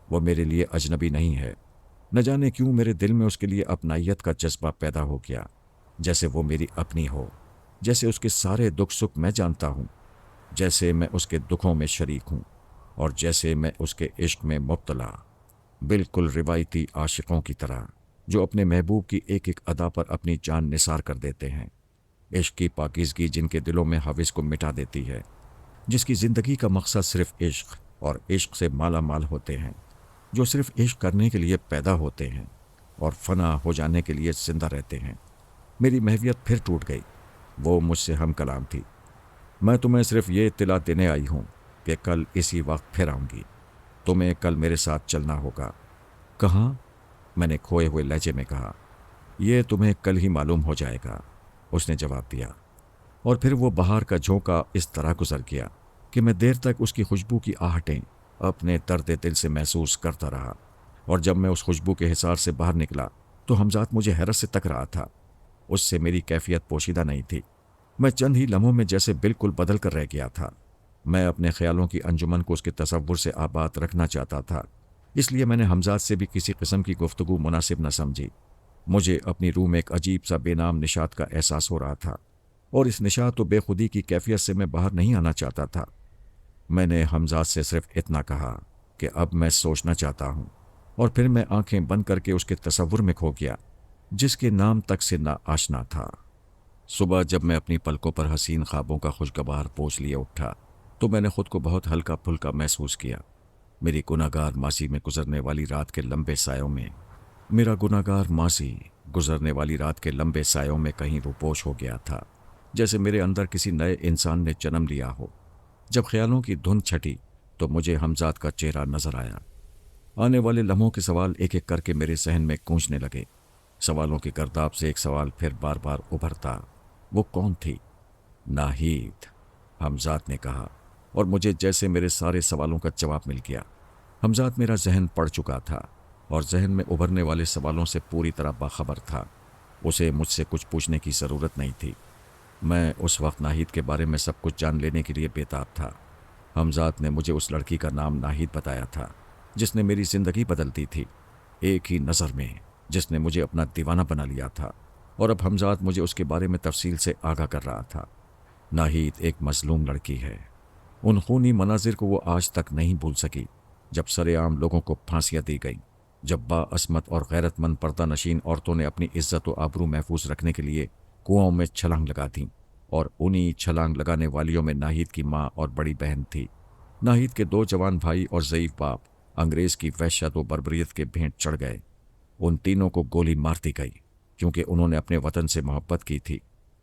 وہ میرے لیے اجنبی نہیں ہے۔ نہ جانے کیوں میرے دل میں اس کے لیے اپنائیت کا جذبہ پیدا ہو گیا، جیسے وہ میری اپنی ہو، جیسے اس کے سارے دکھ سکھ میں جانتا ہوں، جیسے میں اس کے دکھوں میں شریک ہوں، اور جیسے میں اس کے عشق میں مبتلا، بالکل روایتی عاشقوں کی طرح جو اپنے محبوب کی ایک ایک ادا پر اپنی جان نثار کر دیتے ہیں۔ عشق کی پاکیزگی جن کے دلوں میں حوث کو مٹا دیتی ہے، جس کی زندگی کا مقصد صرف عشق اور عشق سے مالا مال ہوتے ہیں، جو صرف عشق کرنے کے لیے پیدا ہوتے ہیں اور فنا ہو جانے کے لیے زندہ رہتے ہیں۔ میری محویت پھر ٹوٹ گئی۔ وہ مجھ سے ہم کلام تھی۔ میں تمہیں صرف یہ اطلاع دینے آئی ہوں کہ کل اسی وقت پھر آؤں گی۔ تمہیں کل میرے ساتھ چلنا ہوگا۔ کہاں؟ میں نے کھوئے ہوئے لہجے میں کہا۔ یہ تمہیں کل ہی معلوم ہو جائے گا، اس نے جواب دیا، اور پھر وہ بہار کا جھونکا اس طرح گزر گیا کہ میں دیر تک اس کی خوشبو کی آہٹیں اپنے درد دل سے محسوس کرتا رہا، اور جب میں اس خوشبو کے حصار سے باہر نکلا تو حمزات مجھے حیرت سے تک رہا تھا۔ اس سے میری کیفیت پوشیدہ نہیں تھی۔ میں چند ہی لمحوں میں جیسے بالکل بدل کر رہ گیا تھا۔ میں اپنے خیالوں کی انجمن کو اس کے تصور سے آباد رکھنا چاہتا تھا، اس لیے میں نے حمزات سے بھی کسی قسم کی گفتگو مناسب نہ سمجھی۔ مجھے اپنی روح میں ایک عجیب سا بے نام نشاط کا احساس ہو رہا تھا، اور اس نشاط و بے خودی کی کیفیت سے میں باہر نہیں آنا چاہتا تھا۔ میں نے حمزات سے صرف اتنا کہا کہ اب میں سوچنا چاہتا ہوں، اور پھر میں آنکھیں بند کر کے اس کے تصور میں کھو گیا جس کے نام تک سے نا آشنا تھا۔ صبح جب میں اپنی پلکوں پر حسین خوابوں کا خوشگوار بوجھ لیے اٹھا تو میں نے خود کو بہت ہلکا پھلکا محسوس کیا۔ میری گناہگار ماضی میں گزرنے والی رات کے لمبے سایوں میں کہیں روپوش ہو گیا تھا، جیسے میرے اندر کسی نئے انسان نے جنم لیا ہو۔ جب خیالوں کی دھند چھٹی تو مجھے حمزات کا چہرہ نظر آیا۔ آنے والے لمحوں کے سوال ایک ایک کر کے میرے ذہن میں گونجنے لگے۔ سوالوں کی گرداب سے ایک سوال پھر بار بار ابھرتا۔ وہ کون تھی؟ ناہید، حمزات نے کہا، اور مجھے جیسے میرے سارے سوالوں کا جواب مل گیا۔ حمزات میرا ذہن پڑھ چکا تھا اور ذہن میں ابھرنے والے سوالوں سے پوری طرح باخبر تھا۔ اسے مجھ سے کچھ پوچھنے کی ضرورت نہیں تھی۔ میں اس وقت ناہید کے بارے میں سب کچھ جان لینے کے لیے بےتاب تھا۔ حمزات نے مجھے اس لڑکی کا نام ناہید بتایا تھا جس نے میری زندگی بدل دی تھی، ایک ہی نظر میں، جس نے مجھے اپنا دیوانہ بنا لیا تھا، اور اب حمزات مجھے اس کے بارے میں تفصیل سے آگاہ کر رہا تھا۔ ناہید ایک مظلوم لڑکی ہے۔ ان خونی مناظر کو وہ آج تک نہیں بھول سکی جب سرے عام لوگوں کو پھانسیاں دی گئیں، جب باعصمت اور غیرت مند پردہ نشین عورتوں نے اپنی عزت و آبرو محفوظ رکھنے کے لیے کنوؤں میں چھلانگ لگا دیں، اور انہی چھلانگ لگانے والیوں میں ناہید کی ماں اور بڑی بہن تھی۔ ناہید کے 2 جوان بھائی اور ضعیف باپ انگریز کی وحشت و بربریت کے بھینٹ چڑھ گئے۔ ان تینوں کو گولی مار دی گئی کیونکہ انہوں نے اپنے وطن سے محبت کی تھی،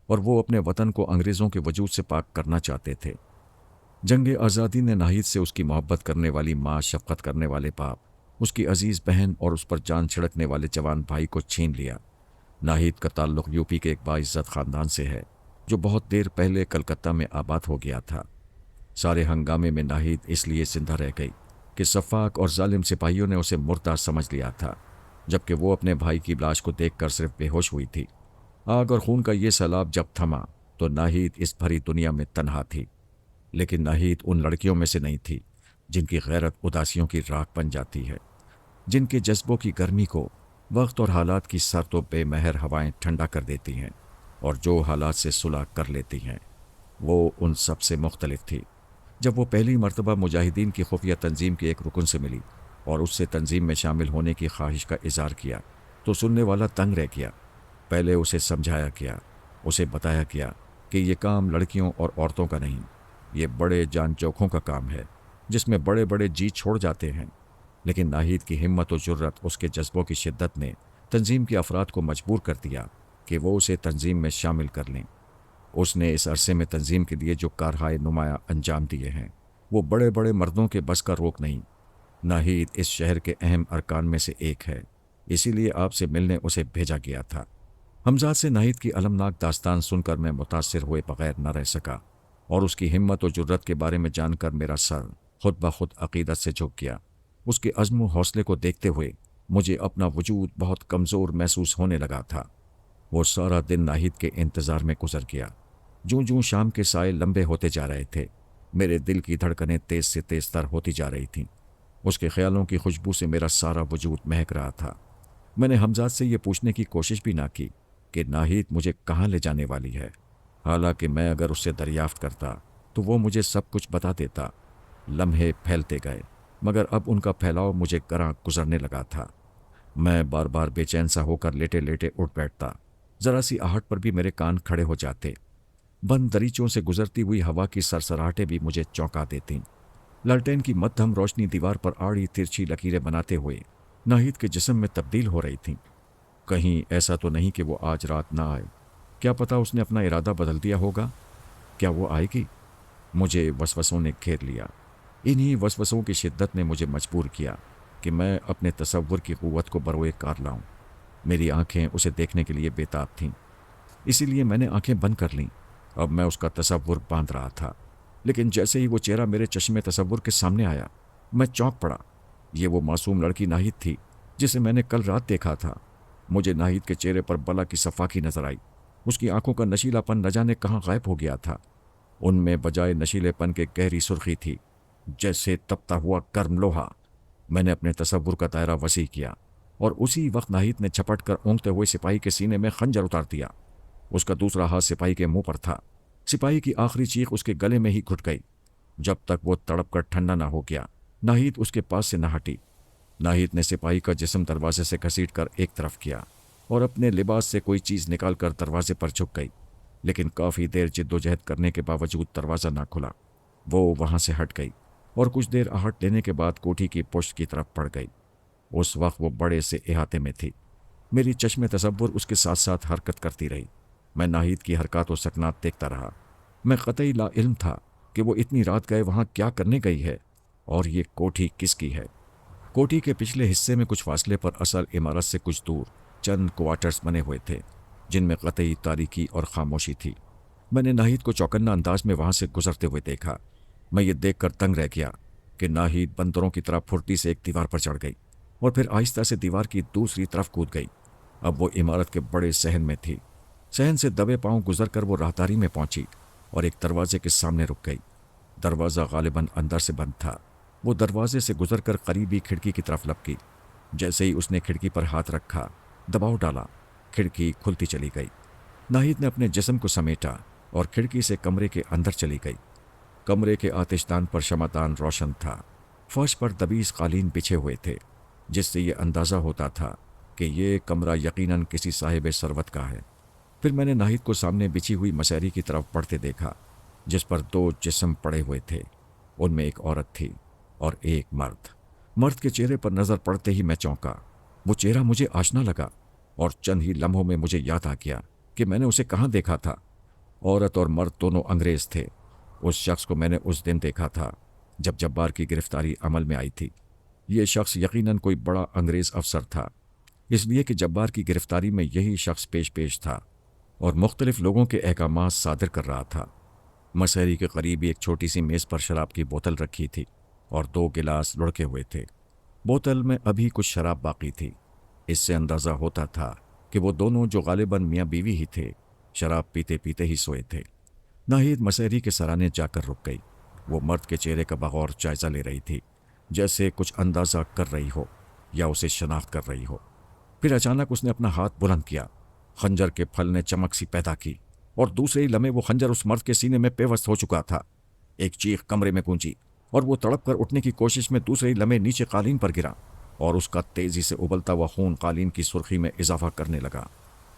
اور وہ اپنے وطن کو انگریزوں کے وجود سے پاک کرنا چاہتے تھے۔ جنگ آزادی نے ناہید سے اس کی محبت کرنے والی ماں، شفقت کرنے والے باپ، اس کی عزیز بہن اور اس پر جان چھڑکنے والے جوان بھائی کو چھین لیا۔ ناہید کا تعلق یوپی کے ایک باعزت خاندان سے ہے جو بہت دیر پہلے کلکتہ میں آباد ہو گیا تھا۔ سارے ہنگامے میں ناہید اس لیے زندہ رہ گئی کہ سفاک اور ظالم سپاہیوں نے اسے مردہ سمجھ لیا تھا، جبکہ وہ اپنے بھائی کی لاش کو دیکھ کر صرف بے ہوش ہوئی تھی۔ آگ اور خون کا یہ سیلاب جب تھما تو ناہید اس بھری دنیا میں تنہا تھی، لیکن ناہید ان لڑکیوں میں سے نہیں تھی جن کی غیرت اداسیوں کی راکھ بن جاتی ہے، جن کے جذبوں کی گرمی کو وقت اور حالات کی سرد و بے مہر ہوائیں ٹھنڈا کر دیتی ہیں، اور جو حالات سے صلح کر لیتی ہیں۔ وہ ان سب سے مختلف تھی۔ جب وہ پہلی مرتبہ مجاہدین کی خفیہ تنظیم کے ایک رکن سے ملی اور اس سے تنظیم میں شامل ہونے کی خواہش کا اظہار کیا تو سننے والا تنگ رہ گیا۔ پہلے اسے سمجھایا گیا، اسے بتایا گیا کہ یہ کام لڑکیوں اور عورتوں کا نہیں، یہ بڑے جان چوکھوں کا کام ہے جس میں بڑے بڑے جی چھوڑ جاتے ہیں۔ لیکن ناہید کی ہمت و جرت، اس کے جذبوں کی شدت نے تنظیم کے افراد کو مجبور کر دیا کہ وہ اسے تنظیم میں شامل کر لیں۔ اس نے اس عرصے میں تنظیم کے لیے جو کارہائے نمایاں انجام دیے ہیں وہ بڑے بڑے مردوں کے بس کا روک نہیں۔ ناہید اس شہر کے اہم ارکان میں سے ایک ہے، اسی لیے آپ سے ملنے اسے بھیجا گیا تھا۔ हमजाद से नाहिद की अलमनाक दास्तान सुनकर मैं मुतासिर हुए बगैर न रह सका और उसकी हिम्मत और जुर्रत के बारे में जानकर मेरा सर खुद ब खुद अकीदत से झुक गया। उसके अज़्म व हौसले को देखते हुए मुझे अपना वजूद बहुत कमज़ोर महसूस होने लगा था। वो सारा दिन नाहिद के इंतज़ार में गुजर गया। जूं जूं शाम के साए लंबे होते जा रहे थे, मेरे दिल की धड़कनें तेज़ से तेज़ तर होती जा रही थीं। उसके ख्यालों की खुशबू से मेरा सारा वजूद महक रहा था। मैंने हमजाद से ये पूछने की कोशिश भी ना की कि नाहिद मुझे कहाँ ले जाने वाली है। हालांकि मैं अगर उससे दरियाफ्त करता तो वो मुझे सब कुछ बता देता। लम्हे फैलते गए, मगर अब उनका फैलाव मुझे गरां गुजरने लगा था। मैं बार बार बेचैन सा होकर लेटे लेटे उठ बैठता। ज़रा सी आहट पर भी मेरे कान खड़े हो जाते। बंद दरीचों से गुजरती हुई हवा की सरसराहटें भी मुझे चौंका देतीं। लालटेन की मध्यम रोशनी दीवार पर आड़ी तिरछी लकीरें बनाते हुए नाहिद के जिस्म में तब्दील हो रही थीं। कहीं ऐसा तो नहीं कि वो आज रात ना आए। क्या पता उसने अपना इरादा बदल दिया होगा। क्या वो आएगी? मुझे वसवसों ने घेर लिया। इन्हीं वसवसों की शिद्दत ने मुझे मजबूर किया कि मैं अपने तसव्वुर की क़ुव्वत को बरोए कार लाऊं। मेरी आंखें उसे देखने के लिए बेताब थीं, इसीलिए मैंने आंखें बंद कर लीं। अब मैं उसका तसव्वुर बांध रहा था, लेकिन जैसे ही वो चेहरा मेरे चश्मे तसव्वुर के सामने आया, मैं चौंक पड़ा। ये वो मासूम लड़की नाहिद थी जिसे मैंने कल रात देखा था। मुझे नाहिद के चेहरे पर बला की सफाकी नजर आई। उसकी आंखों का नशीलापन न जाने कहाँ गायब हो गया था। उनमें बजाय नशीलेपन के गहरी सुर्खी थी, जैसे तपता हुआ गर्म लोहा। मैंने अपने तसव्वुर का दायरा वसी किया और उसी वक्त नाहिद ने झपट कर ऊँघते हुए सिपाही के सीने में खंजर उतार दिया। उसका दूसरा हाथ सिपाही के मुंह पर था। सिपाही की आखिरी चीख उसके गले में ही घुट गई। जब तक वो तड़प कर ठंडा ना हो गया, नाहिद उसके पास से न हटी। नाहिद ने सिपाही का जिस्म दरवाजे से घसीट कर एक तरफ किया और अपने लिबास से कोई चीज़ निकाल कर दरवाजे पर झुक गई, लेकिन काफ़ी देर जिद्दोजहद करने के बावजूद दरवाज़ा ना खुला। वो वहाँ से हट गई और कुछ देर आहट लेने के बाद कोठी की पुश्त की तरफ पड़ गई। उस वक्त वो बड़े से इहाते में थी। मेरी चश्मे तसव्वुर उसके साथ साथ हरकत करती रही। मैं नाहिद की हरकत और सकनात देखता रहा। मैं कतई ला इल्म था कि वो इतनी रात गए वहाँ क्या करने गई है और ये कोठी किसकी है। कोठी के पिछले हिस्से में कुछ फासले पर असल इमारत से कुछ दूर चंद क्वार्टर्स बने हुए थे, जिनमें कतई तारीकी और खामोशी थी। मैंने नाहिद को चौकन्ना अंदाज में वहाँ से गुजरते हुए देखा। मैं ये देखकर तंग रह गया कि नाहिद बंदरों की तरह फुर्ती से एक दीवार पर चढ़ गई और फिर आहिस्ता से दीवार की दूसरी तरफ कूद गई। अब वो इमारत के बड़े सहन में थी। सहन से दबे पांव गुजर कर वो राहदारी में पहुंची और एक दरवाजे के सामने रुक गई। दरवाज़ा गालिबन अंदर से बंद था। वो दरवाजे से गुजरकर करीबी खिड़की की तरफ लपकी। जैसे ही उसने खिड़की पर हाथ रखा, दबाव डाला, खिड़की खुलती चली गई। नाहिद ने अपने जिस्म को समेटा और खिड़की से कमरे के अंदर चली गई। कमरे के आतिशदान पर शमादान रोशन था। फर्श पर दबीज कालीन बिछे हुए थे, जिससे ये अंदाज़ा होता था कि ये कमरा यकीनन किसी साहिब सरवत का है। फिर मैंने नाहिद को सामने बिछी हुई मसहरी की तरफ बढ़ते देखा, जिस पर दो जिस्म पड़े हुए थे। उनमें एक औरत थी और एक मर्द। मर्द के चेहरे पर नज़र पड़ते ही मैं चौंका। वो चेहरा मुझे आशना लगा और चंद ही लम्हों में मुझे याद आ गया कि मैंने उसे कहाँ देखा था। औरत और मर्द दोनों अंग्रेज़ थे। उस शख्स को मैंने उस दिन देखा था जब जब्बार की गिरफ्तारी अमल में आई थी। ये शख्स यकीनन कोई बड़ा अंग्रेज़ अफसर था, इसलिए कि जब्बार की गिरफ्तारी में यही शख्स पेश था और मुख्तलिफ लोगों के अहकामात सादर कर रहा था। मसहरी के करीब एक छोटी सी मेज़ पर शराब की बोतल रखी थी और दो गिलास लुढ़के हुए थे। बोतल में अभी कुछ शराब बाकी थी। इससे अंदाज़ा होता था कि वो दोनों, जो गालिबन मियाँ बीवी ही थे, शराब पीते पीते ही सोए थे। नाहिद मसहरी के सराने जाकर रुक गई। वो मर्द के चेहरे का बगौर जायज़ा ले रही थी, जैसे कुछ अंदाज़ा कर रही हो या उसे शनाख्त कर रही हो। फिर अचानक उसने अपना हाथ बुलंद किया। खंजर के फल ने चमक सी पैदा की और दूसरे ही लम्हे वो खंजर उस मर्द के सीने में पेवस्त हो चुका था। एक चीख कमरे में गूंजी और वो तड़प कर उठने की कोशिश में दूसरे ही लम्हे नीचे कालीन पर गिरा और उसका तेज़ी से उबलता हुआ खून कालीन की सुर्खी में इजाफा करने लगा।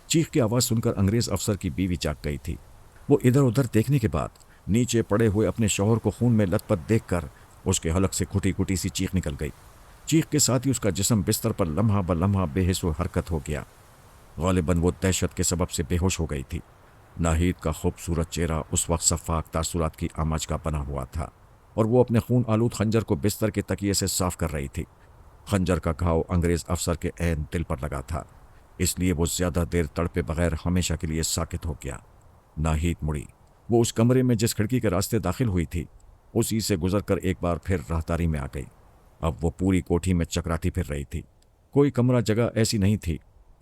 चीख की आवाज़ सुनकर अंग्रेज़ अफसर की बीवी जाग गई थी। वो इधर उधर देखने के बाद नीचे पड़े हुए अपने शौहर को खून में लथपथ देखकर उसके हलक से घुटी घुटी सी चीख निकल गई। चीख के साथ ही उसका जिस्म बिस्तर पर लम्हा ब लम्हा बेहिस व हरकत हो गया। गालिबन वो दहशत के सबब से बेहोश हो गई थी। नाहिद का खूबसूरत चेहरा उस वक्त सफ़ाक तासुरात की आमज का बना हुआ था और वो अपने खून आलूद खंजर को बिस्तर के तकिए से साफ कर रही थी। खंजर का घाव अंग्रेज़ अफसर के ऐन दिल पर लगा था। اس لیے وہ زیادہ دیر تڑپے بغیر ہمیشہ کے لیے ساکت ہو گیا۔ ناہید مڑی۔ وہ اس کمرے میں جس کھڑکی کے راستے داخل ہوئی تھی اسی سے گزر کر ایک بار پھر راہداری میں آ گئی۔ اب وہ پوری کوٹھی میں چکراتی پھر رہی تھی۔ کوئی کمرہ جگہ ایسی نہیں تھی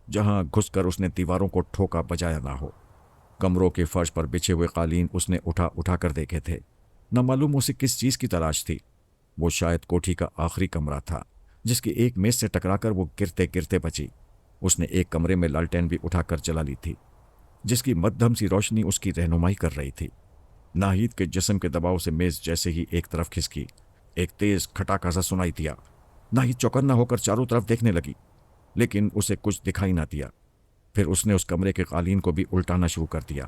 جہاں گھس کر اس نے دیواروں کو ٹھوکا بجایا نہ ہو۔ کمروں کے فرش پر بچھے ہوئے قالین اس نے اٹھا اٹھا کر دیکھے تھے۔ نہ معلوم اسے کس چیز کی تلاش تھی۔ وہ شاید کوٹھی کا آخری کمرہ تھا جس کی ایک میز سے ٹکرا کر وہ گرتے گرتے بچی۔ اس نے ایک کمرے میں لالٹین بھی اٹھا کر جلا لی تھی جس کی مدھم سی روشنی اس کی رہنمائی کر رہی تھی۔ ناہید کے جسم کے دباؤ سے میز جیسے ہی ایک طرف کھسکی، ایک تیز کھٹاکا سا سنائی دیا۔ ناہید چوکنا ہو کر چاروں طرف دیکھنے لگی لیکن اسے کچھ دکھائی نہ دیا۔ پھر اس نے اس کمرے کے قالین کو بھی الٹانا شروع کر دیا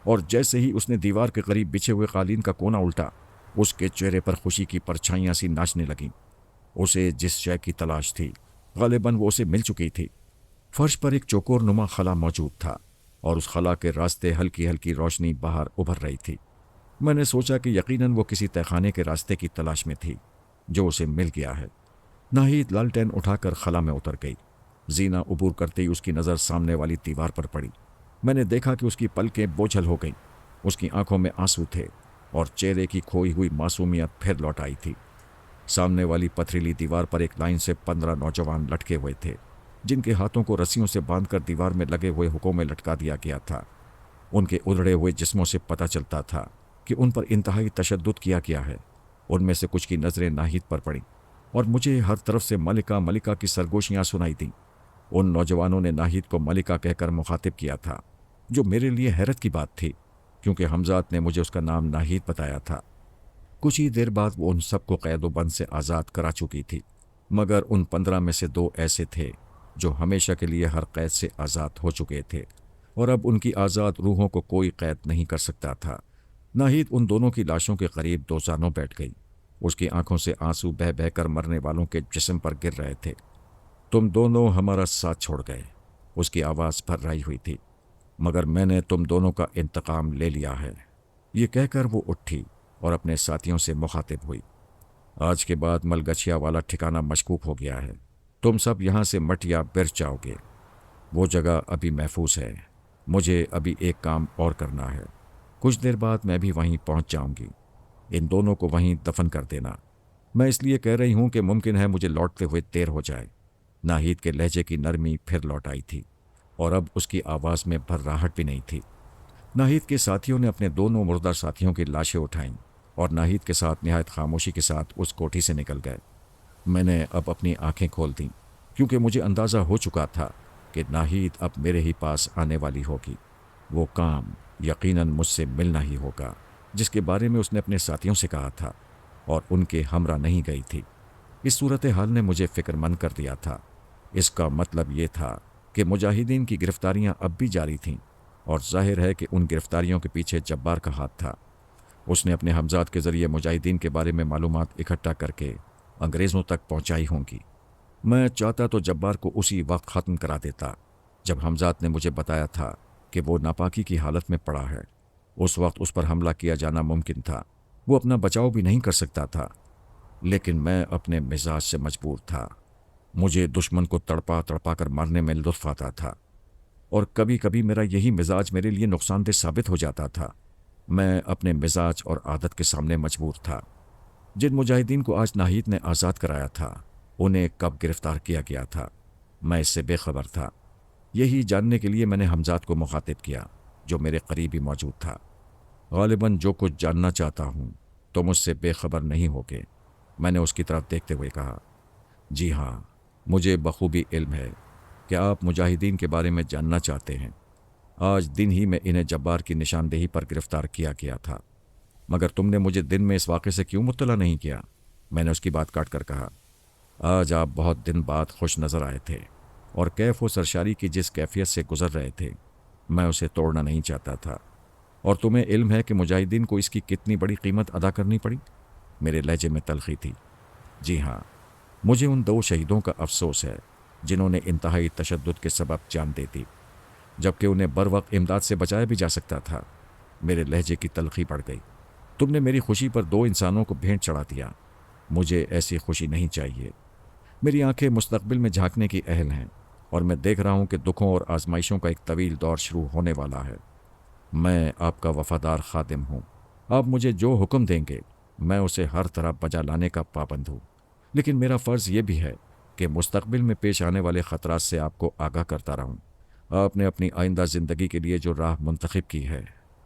اور جیسے ہی اس نے دیوار کے قریب بچھے ہوئے قالین کا کونا الٹا، اس کے چہرے پر خوشی کی پرچھائیاں سی ناچنے لگیں۔ اسے جس شے کی تلاش تھی غالباً وہ اسے مل چکی تھی۔ فرش پر ایک چوکور نما خلا موجود تھا اور اس خلا کے راستے ہلکی ہلکی روشنی باہر ابھر رہی تھی۔ میں نے سوچا کہ یقیناً وہ کسی تہخانے کے راستے کی تلاش میں تھی جو اسے مل گیا ہے۔ ناہید لالٹین اٹھا کر خلا میں اتر گئی۔ زینہ عبور کرتے ہی اس کی نظر سامنے والی دیوار پر پڑی۔ میں نے دیکھا کہ اس کی پلکیں بوجھل ہو گئیں، اس کی آنکھوں میں آنسو تھے اور چہرے کی کھوئی ہوئی معصومیت پھر لوٹ آئی تھی۔ سامنے والی پتھریلی دیوار پر ایک لائن سے 15 نوجوان لٹکے ہوئے تھے جن کے ہاتھوں کو رسیوں سے باندھ کر دیوار میں لگے ہوئے حکوں میں لٹکا دیا گیا تھا۔ ان کے ادھڑے ہوئے جسموں سے پتہ چلتا تھا کہ ان پر انتہائی تشدد کیا گیا ہے۔ ان میں سے کچھ کی نظریں ناہید پر پڑیں اور مجھے ہر طرف سے ملکہ ملکہ کی سرگوشیاں سنائی دیں۔ ان نوجوانوں نے ناہید کو ملکہ کہہ کر مخاطب کیا تھا، جو میرے لیے حیرت کی بات تھی کیونکہ حمزات نے مجھے اس کا نام ناہید بتایا تھا۔ کچھ ہی دیر بعد وہ ان سب کو قید و بند سے آزاد کرا چکی تھی، مگر ان 15 میں سے 2 ایسے تھے جو ہمیشہ کے لیے ہر قید سے آزاد ہو چکے تھے اور اب ان کی آزاد روحوں کو کوئی قید نہیں کر سکتا تھا۔ ناہید ان دونوں کی لاشوں کے قریب دوزانوں بیٹھ گئی۔ اس کی آنکھوں سے آنسو بہہ بہہ کر مرنے والوں کے جسم پر گر رہے تھے۔ تم دونوں ہمارا ساتھ چھوڑ گئے، اس کی آواز بھررائی ہوئی تھی، مگر میں نے تم دونوں کا انتقام لے لیا ہے۔ یہ کہہ کر وہ اٹھی اور اپنے ساتھیوں سے مخاطب ہوئی۔ آج کے بعد ملگچھیا والا ٹھکانہ مشکوک ہو گیا ہے۔ تم سب یہاں سے مٹیا برچ جاؤ گے۔ وہ جگہ ابھی محفوظ ہے۔ مجھے ابھی ایک کام اور کرنا ہے۔ کچھ دیر بعد میں بھی وہیں پہنچ جاؤں گی۔ ان دونوں کو وہیں دفن کر دینا۔ میں اس لیے کہہ رہی ہوں کہ ممکن ہے مجھے لوٹتے ہوئے دیر ہو جائے۔ ناہید کے لہجے کی نرمی پھر لوٹ آئی تھی اور اب اس کی آواز میں بھرراہٹ بھی نہیں تھی۔ ناہید کے ساتھیوں نے اپنے دونوں مردہ ساتھیوں کی لاشیں اٹھائیں اور ناہید کے ساتھ نہایت خاموشی کے ساتھ اس کوٹھی سے نکل گئے۔ میں نے اب اپنی آنکھیں کھول دیں کیونکہ مجھے اندازہ ہو چکا تھا کہ ناہید اب میرے ہی پاس آنے والی ہوگی۔ وہ کام یقیناً مجھ سے ملنا ہی ہوگا جس کے بارے میں اس نے اپنے ساتھیوں سے کہا تھا اور ان کے ہمراہ نہیں گئی تھی۔ اس صورتحال نے مجھے فکر مند کر دیا تھا۔ اس کا مطلب یہ تھا کہ مجاہدین کی گرفتاریاں اب بھی جاری تھیں اور ظاہر ہے کہ ان گرفتاریوں کے پیچھے جبار کا ہاتھ تھا۔ اس نے اپنے حمزات کے ذریعے مجاہدین کے بارے میں معلومات اکٹھا کر کے انگریزوں تک پہنچائی ہوں گی۔ میں چاہتا تو جبار کو اسی وقت ختم کرا دیتا جب حمزات نے مجھے بتایا تھا کہ وہ ناپاکی کی حالت میں پڑا ہے۔ اس وقت اس پر حملہ کیا جانا ممکن تھا، وہ اپنا بچاؤ بھی نہیں کر سکتا تھا، لیکن میں اپنے مزاج سے مجبور تھا۔ مجھے دشمن کو تڑپا تڑپا کر مارنے میں لطف آتا تھا اور کبھی کبھی میرا یہی مزاج میرے لیے نقصان دہ ثابت ہو جاتا تھا۔ میں اپنے مزاج اور عادت کے سامنے مجبور تھا۔ جن مجاہدین کو آج ناہید نے آزاد کرایا تھا انہیں کب گرفتار کیا گیا تھا میں اس سے بے خبر تھا۔ یہی جاننے کے لیے میں نے حمزات کو مخاطب کیا جو میرے قریب ہی موجود تھا۔ غالباً جو کچھ جاننا چاہتا ہوں تو مجھ سے بے خبر نہیں ہوگے، میں نے اس کی طرف دیکھتے ہوئے کہا۔ جی ہاں، مجھے بخوبی علم ہے کہ آپ مجاہدین کے بارے میں جاننا چاہتے ہیں۔ آج دن ہی میں انہیں جبار کی نشاندہی پر گرفتار کیا گیا تھا، مگر تم نے مجھے دن میں اس واقعے سے کیوں مطلع نہیں کیا؟ میں نے اس کی بات کاٹ کر کہا۔ آج آپ بہت دن بعد خوش نظر آئے تھے اور کیف و سرشاری کی جس کیفیت سے گزر رہے تھے میں اسے توڑنا نہیں چاہتا تھا، اور تمہیں علم ہے کہ مجاہدین کو اس کی کتنی بڑی قیمت ادا کرنی پڑی؟ میرے لہجے میں تلخی تھی۔ جی ہاں، مجھے ان 2 شہیدوں کا افسوس ہے جنہوں نے انتہائی تشدد کے سبب جان دے دی، جبکہ انہیں بروقت امداد سے بچایا بھی جا سکتا تھا۔ میرے لہجے کی تلخی بڑھ گئی۔ تم نے میری خوشی پر 2 انسانوں کو بھینٹ چڑھا دیا۔ مجھے ایسی خوشی نہیں چاہیے۔ میری آنکھیں مستقبل میں جھانکنے کی اہل ہیں और मैं देख रहा हूँ कि दुखों और आजमाइशों का एक तवील दौर शुरू होने वाला है। मैं आपका वफादार खादिम हूँ। आप मुझे जो हुक्म देंगे मैं उसे हर तरह बजा लाने का पाबंद हूँ। लेकिन मेरा फ़र्ज़ ये भी है कि मुस्तक़बिल में पेश आने वाले ख़तरात से आपको आगाह करता रहूँ। आपने अपनी आइंदा ज़िंदगी के लिए जो राह मुंतखब की है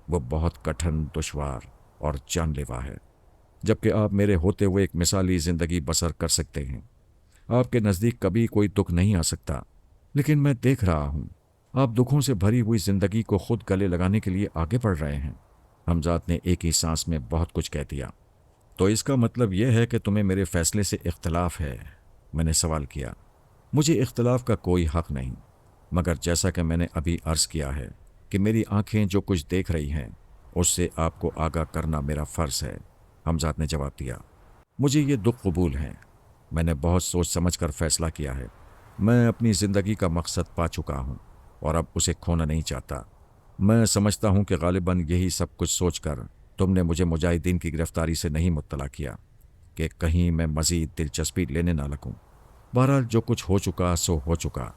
वो बहुत कठिन, दुश्वार और जानलेवा है, जबकि आप मेरे होते हुए एक मिसाली ज़िंदगी बसर कर सकते हैं। आपके नज़दीक कभी कोई दुख नहीं आ सकता, लेकिन मैं देख रहा हूँ आप दुखों से भरी हुई ज़िंदगी को खुद गले लगाने के लिए आगे बढ़ रहे हैं। हमजाद ने एक ही सांस में बहुत कुछ कह दिया। तो इसका मतलब यह है कि तुम्हें मेरे फैसले से इख्तलाफ है? मैंने सवाल किया। मुझे इख्तलाफ का कोई हक नहीं, मगर जैसा कि मैंने अभी अर्ज़ किया है कि मेरी आंखें जो कुछ देख रही हैं उससे आपको आगाह करना मेरा फ़र्ज़ है, हमजाद ने जवाब दिया। मुझे ये दुख कबूल है। मैंने बहुत सोच समझ कर फ़ैसला किया है। मैं अपनी ज़िंदगी का मकसद पा चुका हूँ और अब उसे खोना नहीं चाहता। मैं समझता हूँ कि गालिबन यही सब कुछ सोचकर तुमने मुझे मुजाहिदीन की गिरफ्तारी से नहीं मुत्तला किया कि कहीं मैं मज़ीद दिलचस्पी लेने ना लगूं। बहरहाल जो कुछ हो चुका सो हो चुका,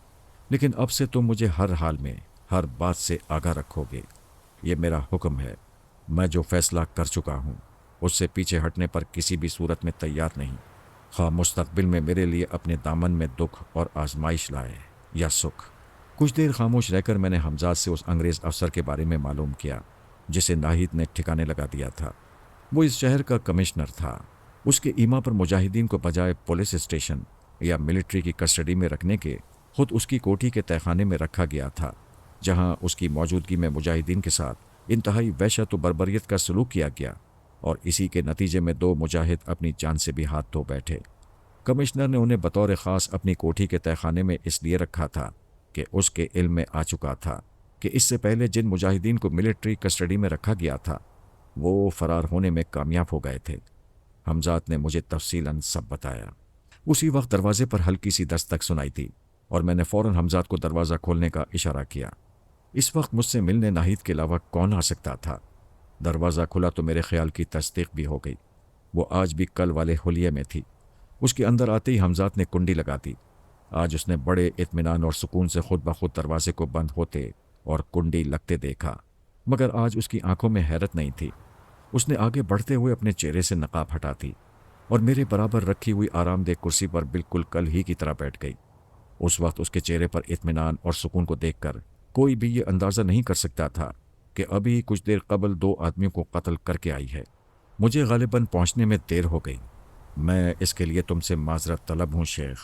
लेकिन अब से तुम मुझे हर हाल में हर बात से आगाह रखोगे। ये मेरा हुक्म है। मैं जो फ़ैसला कर चुका हूँ उससे पीछे हटने पर किसी भी सूरत में तैयार नहीं, ख़्वाह मुस्तक़बिल में मेरे लिए अपने दामन में दुख और आजमाइश लाए या सुख। कुछ देर खामोश रहकर मैंने हमजाद से उस अंग्रेज़ अफसर के बारे में मालूम किया जिसे नाहिद ने ठिकाने लगा दिया था। वो इस शहर का कमिश्नर था। उसके ईमा पर मुजाहिदीन को बजाय पुलिस स्टेशन या मिलिट्री की कस्टडी में रखने के खुद उसकी कोठी के तहखाने में रखा गया था, जहां उसकी मौजूदगी में मुजाहिदीन के साथ इंतहाई वहशत व बर्बरियत का सलूक किया गया और इसी के नतीजे में 2 मुजाहिद अपनी जान से भी हाथ धो बैठे। कमिश्नर ने उन्हें बतौर ख़ास अपनी कोठी के तहखाने में इसलिए रखा था कि उसके इल्म में आ चुका था कि इससे पहले जिन मुजाहिदीन को मिलिट्री कस्टडी में रखा गया था वो फरार होने में कामयाब हो गए थे। हमजाद ने मुझे तफसीलन सब बताया। उसी वक्त दरवाजे पर हल्की सी दस्तक सुनाई थी और मैंने फ़ौरन हमजाद को दरवाज़ा खोलने का इशारा किया। इस वक्त मुझसे मिलने नाहिद के अलावा कौन आ सकता था? दरवाज़ा खुला तो मेरे ख्याल की तस्दीक भी हो गई। वो आज भी कल वाले हुलिये में थी। उसके अंदर आते ही हमजाद ने कुंडी लगा दी। आज उसने बड़े इत्मीनान और सुकून से खुद ब खुद दरवाजे को बंद होते और कुंडी लगते देखा, मगर आज उसकी आंखों में हैरत नहीं थी। उसने आगे बढ़ते हुए अपने चेहरे से नकाब हटा दी और मेरे बराबर रखी हुई आरामदेह कुर्सी पर बिल्कुल कल ही की तरह बैठ गई। उस वक्त उसके चेहरे पर इत्मीनान और सुकून को देखकर कोई भी ये अंदाज़ा नहीं कर सकता था कि अभी कुछ देर कबल 2 आदमियों को कत्ल करके आई है। मुझे गालिबन पहुंचने में देर हो गई। मैं इसके लिए तुमसे माजरत तलब हूँ शेख।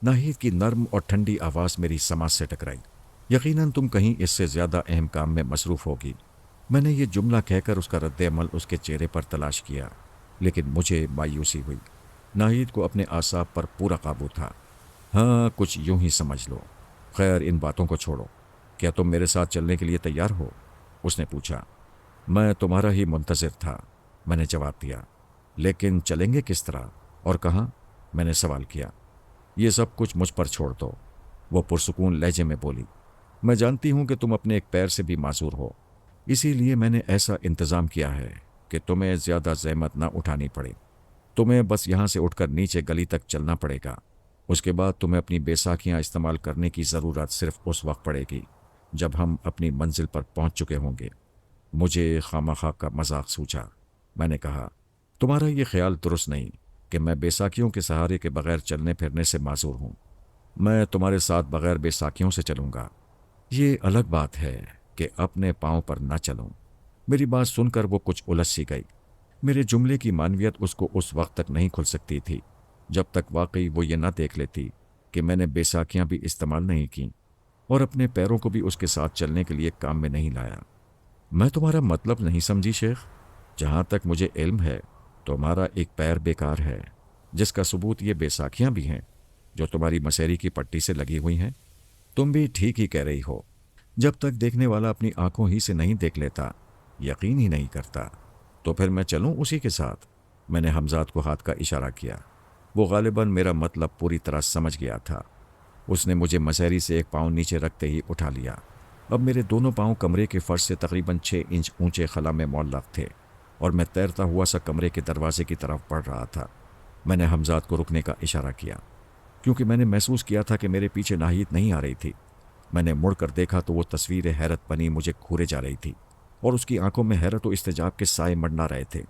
नाहिद की नर्म और ठंडी आवाज़ मेरी समझ से टकराई। यकीनन तुम कहीं इससे ज़्यादा अहम काम में मसरूफ़ होगी। मैंने ये जुमला कहकर उसका रद्द-ए-अमल उसके चेहरे पर तलाश किया, लेकिन मुझे मायूसी हुई। नाहिद को अपने आसाब पर पूरा काबू था। हाँ, कुछ यूं ही समझ लो। खैर, इन बातों को छोड़ो। क्या तुम मेरे साथ चलने के लिए तैयार हो? उसने पूछा। मैं तुम्हारा ही मुंतज़िर था, मैंने जवाब दिया। लेकिन चलेंगे किस तरह और कहाँ? मैंने सवाल किया। ये सब कुछ मुझ पर छोड़ दो, वो पुरसुकून लहजे में बोली। मैं जानती हूँ कि तुम अपने एक पैर से भी माजूर हो, इसीलिए मैंने ऐसा इंतज़ाम किया है कि तुम्हें ज़्यादा ज़हमत ना उठानी पड़े। तुम्हें बस यहाँ से उठकर नीचे गली तक चलना पड़ेगा। उसके बाद तुम्हें अपनी बैसाखियाँ इस्तेमाल करने की ज़रूरत सिर्फ उस वक्त पड़ेगी जब हम अपनी मंजिल पर पहुँच चुके होंगे। मुझे खामखा का मजाक सूझा। मैंने कहा, तुम्हारा ये ख्याल दुरुस्त नहीं कि मैं बैसाखियों के सहारे के बगैर चलने फिरने से माजूर हूँ। मैं तुम्हारे साथ बगैर बैसाखियों से चलूँगा। ये अलग बात है कि अपने पाँव पर न चलूँ। मेरी बात सुनकर वो कुछ उलझ सी गई। मेरे जुमले की मानवियत उसको उस वक्त तक नहीं खुल सकती थी जब तक वाकई वो ये ना देख लेती कि मैंने बैसाखियाँ भी इस्तेमाल नहीं की और अपने पैरों को भी उसके साथ चलने के लिए काम में नहीं लाया। मैं तुम्हारा मतलब नहीं समझी शेख। जहाँ तक मुझे इल्म है तुम्हारा एक पैर बेकार है, जिसका सबूत ये बैसाखियाँ भी हैं जो तुम्हारी मसेरी की पट्टी से लगी हुई हैं। तुम भी ठीक ही कह रही हो। जब तक देखने वाला अपनी आंखों ही से नहीं देख लेता, यकीन ही नहीं करता, तो फिर मैं चलूं उसी के साथ। मैंने हमजाद को हाथ का इशारा किया। वो गालिबन मेरा मतलब पूरी तरह समझ गया था। उसने मुझे मसेरी से एक पाँव नीचे रखते ही उठा लिया। अब मेरे दोनों पाँव कमरे के फर्श से तकरीबन 6 इंच ऊंचे खला में मुअल्लक़ थे और मैं तैरता हुआ सा कमरे के दरवाजे की तरफ बढ़ रहा था। मैंने हमजाद को रुकने का इशारा किया, क्योंकि मैंने महसूस किया था कि मेरे पीछे नाहिद नहीं आ रही थी। मैंने मुड़ कर देखा तो वो तस्वीर हैरत बनी मुझे घूरे जा रही थी और उसकी आंखों में हैरत और इस्तेजाब के साए मंडरा रहे थे।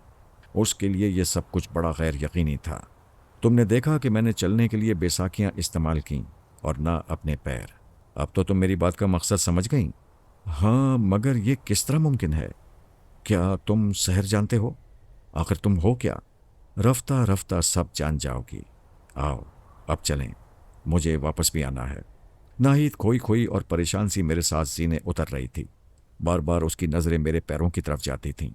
उसके लिए ये सब कुछ बड़ा गैर यकीनी था। तुमने देखा कि मैंने चलने के लिए बैसाखियां इस्तेमाल कीं और ना अपने पैर। अब तो तुम मेरी बात का मकसद समझ गई? हाँ, मगर ये किस तरह मुमकिन है? क्या तुम शहर जानते हो? आखिर तुम हो क्या? रफ्ता रफ्ता सब जान जाओगी। आओ अब चलें, मुझे वापस भी आना है। नाहिद खोई खोई और परेशान सी मेरे साथ जीने उतर रही थी। बार बार उसकी नज़रें मेरे पैरों की तरफ जाती थीं।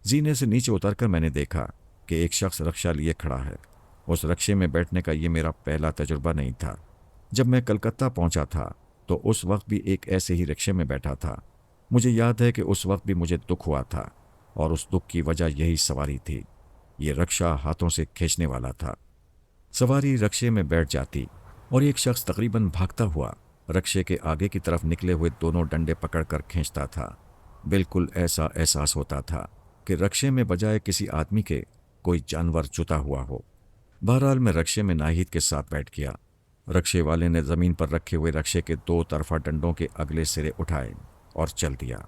जीने से नीचे उतरकर मैंने देखा कि एक शख्स रक्षा लिए खड़ा है। उस रक्शे में बैठने का ये मेरा पहला तजुर्बा नहीं था। जब मैं कलकत्ता पहुंचा था तो उस वक्त भी एक ऐसे ही रिक्शे में बैठा था। मुझे याद है कि उस वक्त भी मुझे दुख हुआ था और उस दुख की वजह यही सवारी थी। ये रक्शा हाथों से खींचने वाला था। सवारी रक्शे में बैठ जाती और एक शख्स तकरीबन भागता हुआ रक्शे के आगे की तरफ निकले हुए दोनों डंडे पकड़कर खींचता था। बिल्कुल ऐसा एहसास होता था कि रक्शे में बजाय किसी आदमी के कोई जानवर जुता हुआ हो। बहरहाल मैं रक्शे में नाहिद के साथ बैठ गया। रक्शे वाले ने ज़मीन पर रखे हुए रक्शे के दो तरफा डंडों के अगले सिरे उठाए और चल दिया।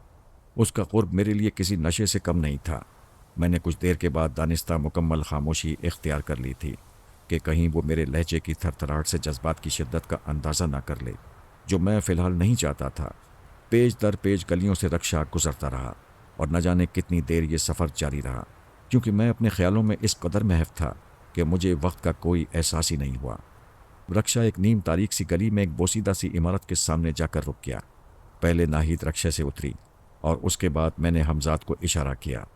उसका कुर्ब मेरे लिए किसी नशे से कम नहीं था। मैंने कुछ देर के बाद दानिस्ता मुकम्मल खामोशी इख्तियार कर ली थी कि कहीं वो मेरे लहजे की थरथराहट से जज्बात की शिद्दत का अंदाज़ा ना कर ले, जो मैं फ़िलहाल नहीं चाहता था। पेज दर पेज गलियों से रक्शा गुजरता रहा और न जाने कितनी देर ये सफ़र जारी रहा, क्योंकि मैं अपने ख्यालों में इस कदर महव था कि मुझे वक्त का कोई एहसास ही नहीं हुआ। रक्शा एक नीम तारीख सी गली में एक बोसीदा सी इमारत के सामने जाकर रुक गया। पहले नाहिद रक्शे से उतरी और उसके बाद मैंने हमजाद को इशारा किया।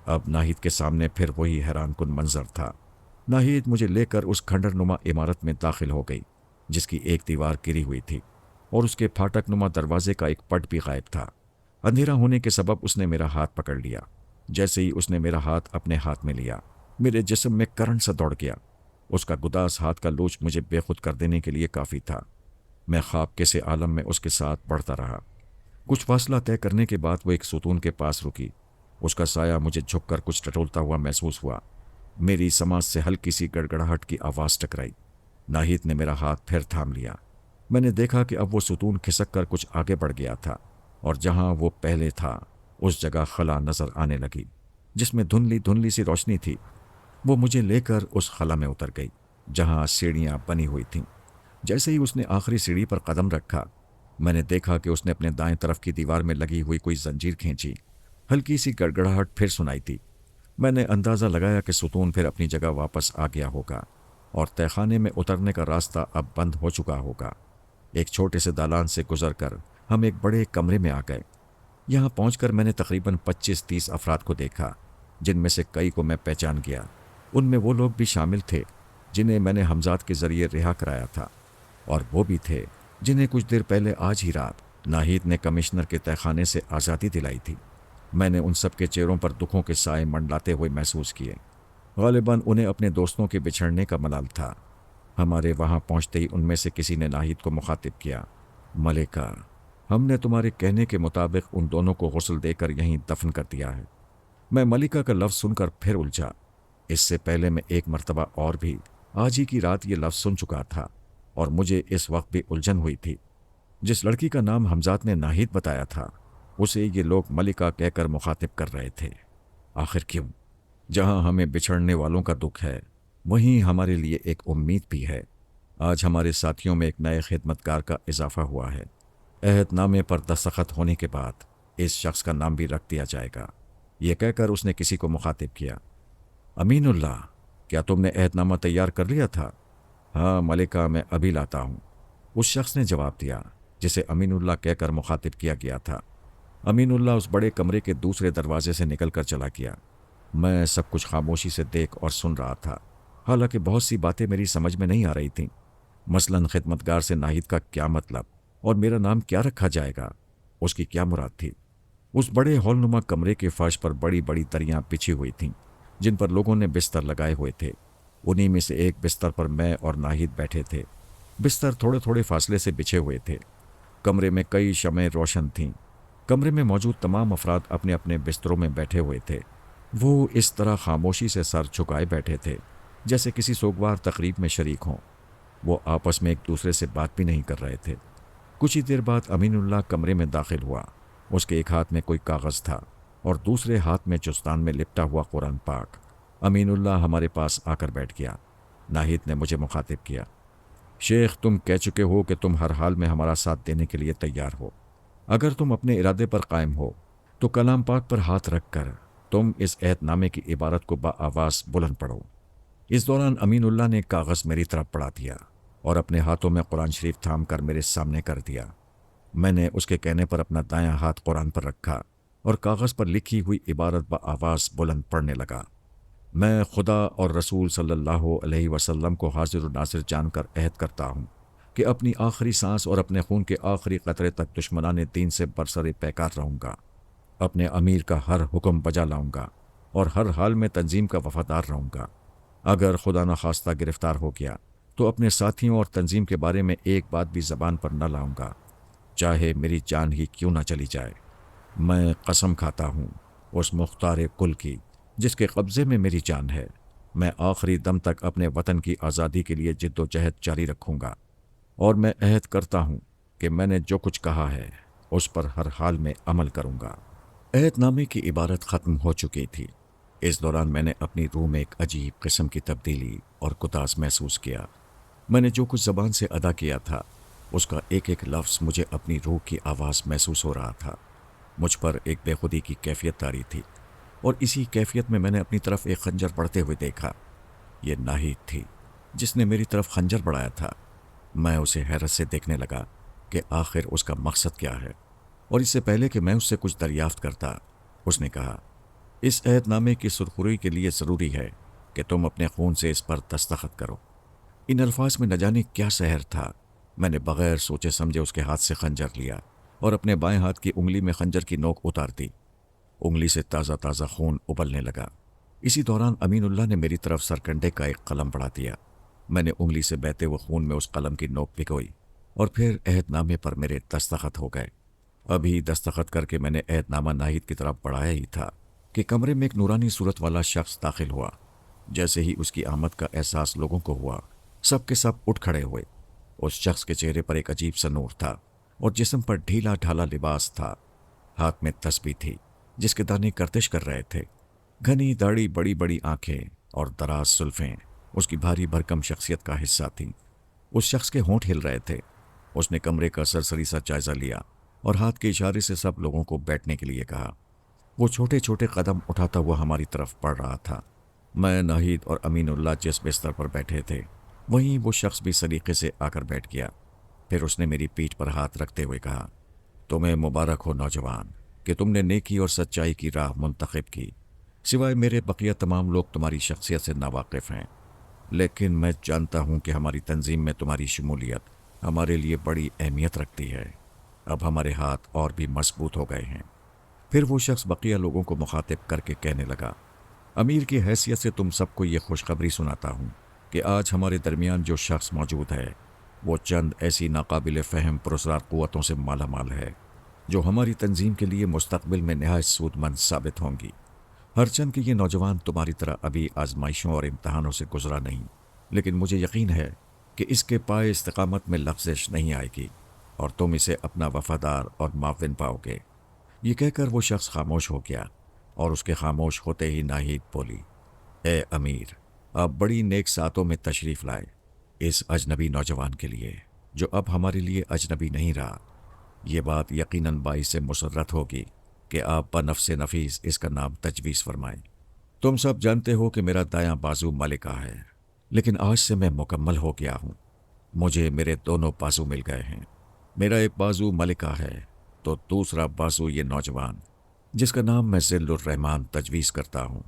अब नाहिद के सामने फिर वही हैरानकुन मंजर था। नाहिद मुझे लेकर उस खंडरनुमा इमारत में दाखिल हो गई, जिसकी एक दीवार गिरी हुई थी और उसके फाटक नुमा दरवाजे का एक पट भी गायब था। अंधेरा होने के सबब उसने मेरा हाथ पकड़ लिया। जैसे ही उसने मेरा हाथ अपने हाथ में लिया, मेरे जिस्म में करंट सा दौड़ गया। उसका गुदास हाथ का लोच मुझे बेखुद कर देने के लिए काफ़ी था। मैं ख्वाब के से आलम में उसके साथ बढ़ता रहा। कुछ फासला तय करने के बाद वो एक सुतून के पास रुकी। उसका साया मुझे झुककर कुछ टटोलता हुआ महसूस हुआ। मेरी समाज से हल्की सी गड़गड़ाहट की आवाज़ टकराई। नाहिद ने मेरा हाथ फिर थाम लिया। मैंने देखा कि अब वो सुतून खिसक कर कुछ आगे बढ़ गया था और जहां वो पहले था उस जगह खला नजर आने लगी, जिसमें धुंधली धुंधली सी रोशनी थी। वो मुझे लेकर उस खला में उतर गई जहां सीढ़ियां बनी हुई थीं। जैसे ही उसने आखिरी सीढ़ी पर कदम रखा, मैंने देखा कि उसने अपने दाएं तरफ की दीवार में लगी हुई कोई जंजीर खींची। हल्की सी गड़गड़ाहट फिर सुनाई थी। मैंने अंदाज़ा लगाया कि सुतून फिर अपनी जगह वापस आ गया होगा और तहखाने में उतरने का रास्ता अब बंद हो चुका होगा। एक छोटे से दालान से गुजरकर हम एक बड़े कमरे में आ गए। यहाँ पहुंचकर मैंने तकरीबन 25-30 अफराद को देखा, जिनमें से कई को मैं पहचान गया। उनमें वो लोग भी शामिल थे जिन्हें मैंने हमजाद के ज़रिए रिहा कराया था, और वो भी थे जिन्हें कुछ देर पहले आज ही रात नाहिद ने कमिश्नर के तहखाने से आज़ादी दिलाई थी। मैंने उन सब के चेहरों पर दुखों के साए मंडलाते हुए महसूस किए। गालिबन उन्हें अपने दोस्तों के बिछड़ने का मलाल था। हमारे वहाँ पहुँचते ही उनमें से किसी ने नाहिद को मुखातिब किया। मलिका, हमने तुम्हारे कहने के मुताबिक उन दोनों को गुस्ल देकर यहीं दफन कर दिया है। मैं मलिका का लफ्ज़ सुनकर फिर उलझा। इससे पहले मैं एक मर्तबा और भी आज ही की रात ये लफ्ज़ सुन चुका था और मुझे इस वक्त भी उलझन हुई थी। जिस लड़की का नाम हमजाद ने नाहिद बताया था, उसे ये लोग मलिका कहकर मुखातिब कर रहे थे। आखिर क्यों? जहां हमें बिछड़ने वालों का दुख है, वहीं हमारे लिए एक उम्मीद भी है। आज हमारे साथियों में एक नए खिदमतकार का इजाफा हुआ है। अहदनामे पर दस्तखत होने के बाद इस शख्स का नाम भी रख दिया जाएगा। ये कहकर उसने किसी को मुखातिब किया। अमीनुल्लाह, क्या तुमने अहदनामा तैयार कर लिया था? हाँ मलिका, मैं अभी लाता हूँ, उस शख्स ने जवाब दिया जिसे अमीनुल्लाह कहकर मुखातिब किया गया था। अमीनुल्लाह उस बड़े कमरे के दूसरे दरवाजे से निकलकर चला गया। मैं सब कुछ खामोशी से देख और सुन रहा था। हालांकि बहुत सी बातें मेरी समझ में नहीं आ रही थीं। मसलन खिदमतगार से नाहिद का क्या मतलब और मेरा नाम क्या रखा जाएगा, उसकी क्या मुराद थी। उस बड़े हॉलनुमा कमरे के फर्श पर बड़ी बड़ी दरियां बिछी हुई थीं, जिन पर लोगों ने बिस्तर लगाए हुए थे। उन्हीं में से एक बिस्तर पर मैं और नाहिद बैठे थे। बिस्तर थोड़े थोड़े फासले से बिछे हुए थे। कमरे में कई शमें रोशन थीं। कमरे में मौजूद तमाम अफराद अपने अपने बिस्तरों में बैठे हुए थे। वो इस तरह खामोशी से सर झुकाए बैठे थे जैसे किसी सोगवार तकरीब में शरीक हों। वो आपस में एक दूसरे से बात भी नहीं कर रहे थे। कुछ ही देर बाद अमीनुल्लाह कमरे में दाखिल हुआ। उसके एक हाथ में कोई कागज़ था और दूसरे हाथ में चुस्तान में लिपटा हुआ कुरान पाक। अमीनुल्लाह हमारे पास आकर बैठ गया। नाहिद ने मुझे मुखातिब किया, शेख, तुम कह चुके हो कि तुम हर हाल में हमारा साथ देने के लिए तैयार हो। अगर तुम अपने इरादे पर कायम हो तो कलाम पाक पर हाथ रख कर तुम इस अहदनामे की इबारत को बाआवाज़ बुलंद पढ़ो। इस दौरान अमीनुल्लाह ने कागज़ मेरी तरफ बढ़ा दिया और अपने हाथों में कुरान शरीफ थाम कर मेरे सामने कर दिया। मैंने उसके कहने पर अपना दायां हाथ कुरान पर रखा और कागज़ पर लिखी हुई इबारत बाआवाज़ बुलंद पढ़ने लगा। मैं खुदा और रसूल सल्लल्लाहु अलैहि वसल्लम को हाजिर और नासिर जानकर अहद करता हूँ कि अपनी आखिरी सांस और अपने खून के आखिरी कतरे तक दुश्मनाने दीन से बरसरे पैकार रहूँगा। अपने अमीर का हर हुक्म बजा लाऊंगा और हर हाल में तंजीम का वफादार रहूँगा। अगर खुदा न खास्ता गिरफ्तार हो गया तो अपने साथियों और तंजीम के बारे में एक बात भी ज़बान पर न लाऊंगा, चाहे मेरी जान ही क्यों न चली जाए। मैं कसम खाता हूँ उस मुख्तार कुल की जिसके कब्ज़े में मेरी जान है, मैं आखिरी दम तक अपने वतन की आज़ादी के लिए जिद्दोजहद जारी रखूँगा और मैं अहद करता हूँ कि मैंने जो कुछ कहा है उस पर हर हाल में अमल करूँगा। अहदनामे की इबारत ख़त्म हो चुकी थी। इस दौरान मैंने अपनी रूह में एक अजीब किस्म की तब्दीली और कुतास महसूस किया। मैंने जो कुछ ज़बान से अदा किया था उसका एक एक लफ्ज़ मुझे अपनी रूह की आवाज़ महसूस हो रहा था। मुझ पर एक बेखुदी की कैफियत तारी थी और इसी कैफियत में मैंने अपनी तरफ एक खंजर बढ़ते हुए देखा। ये नाहिद थी जिसने मेरी तरफ खंजर बढ़ाया था। मैं उसे हैरत से देखने लगा कि आखिर उसका मकसद क्या है, और इससे पहले कि मैं उससे कुछ दरियाफ्त करता उसने कहा, इस अहदनामे की सुरखुरी के लिए ज़रूरी है कि तुम अपने खून से इस पर दस्तखत करो। इन अल्फाज में न जाने क्या सहर था। मैंने बग़ैर सोचे समझे उसके हाथ से खंजर लिया और अपने बाएं हाथ की उंगली में खंजर की नोक उतार दी। उंगली से ताज़ा ताज़ा खून उबलने लगा। इसी दौरान अमीनुल्लाह ने मेरी तरफ सरकंडे का एक कलम बढ़ा दिया। मैंने उंगली से बहते हुए खून में उस कलम की नोक भिगोई और फिर अहदनामे पर मेरे दस्तखत हो गए। अभी दस्तखत करके मैंने अहदनामा नाहिद की तरफ बढ़ाया ही था कि कमरे में एक नूरानी सूरत वाला शख्स दाखिल हुआ। जैसे ही उसकी आमद का एहसास लोगों को हुआ, सब के सब उठ खड़े हुए। उस शख्स के चेहरे पर एक अजीब सा नूर था और जिस्म पर ढीला ढाला लिबास था। हाथ में तस्बीह थी जिसके दाने गर्दिश कर रहे थे। घनी दाढ़ी, बड़ी बड़ी आंखें और दराज सुल्फें उसकी भारी भरकम शख्सियत का हिस्सा थीं। उस शख्स के होंठ हिल रहे थे। उसने कमरे का सरसरी सा जायजा लिया और हाथ के इशारे से सब लोगों को बैठने के लिए कहा। वो छोटे छोटे कदम उठाता हुआ हमारी तरफ बढ़ रहा था। मैं, नाहिद और अमीनुल्लाह जिस बिस्तर पर बैठे थे वहीं वो शख्स भी सलीके से आकर बैठ गया। फिर उसने मेरी पीठ पर हाथ रखते हुए कहा, तुम्हें मुबारक हो नौजवान कि तुमने नेकी और सच्चाई की राह मुंतखब की। सिवाय मेरे बकिया तमाम लोग तुम्हारी शख्सियत से नावाकिफ़ हैं, लेकिन मैं जानता हूँ कि हमारी तंजीम में तुम्हारी शमूलियत हमारे लिए बड़ी अहमियत रखती है। अब हमारे हाथ और भी मजबूत हो गए हैं। फिर वो शख्स बकिया लोगों को मुखातिब करके कहने लगा, अमीर की हैसियत से तुम सबको ये खुशखबरी सुनाता हूँ कि आज हमारे दरमियान जो शख्स मौजूद है वो चंद ऐसी नाकाबिल फ़हम पुरस्कार क़ुव्वतों से माला माल है जो हमारी तंजीम के लिए मुस्तकबिल में नहायत सूदमंद साबित होंगी। हरचंद कि ये नौजवान तुम्हारी तरह अभी आजमाइशों और इम्तहानों से गुजरा नहीं, लेकिन मुझे यकीन है कि इसके पाए इस्तिकामत में लग़ज़िश नहीं आएगी और तुम इसे अपना वफ़ादार और माविन पाओगे। ये कहकर वो शख्स खामोश हो गया और उसके खामोश होते ही नाहिद बोली, ए अमीर, आप बड़ी नेक सातों में तशरीफ़ लाए इस अजनबी नौजवान के लिए जो अब हमारे लिए अजनबी नहीं रहा। ये बात यकीनन बाइस से मुसर्रत होगी कि आप बनफ्से नफीस इसका नाम तजवीज़ फरमाएं। तुम सब जानते हो कि मेरा दायां बाजू मलिका है, लेकिन आज से मैं मुकम्मल हो गया हूँ। मुझे मेरे दोनों बाजू मिल गए हैं। मेरा एक बाजू मलिका है तो दूसरा बाजू ये नौजवान जिसका नाम मैं ज़िल्लुर्रहमान तजवीज़ करता हूँ।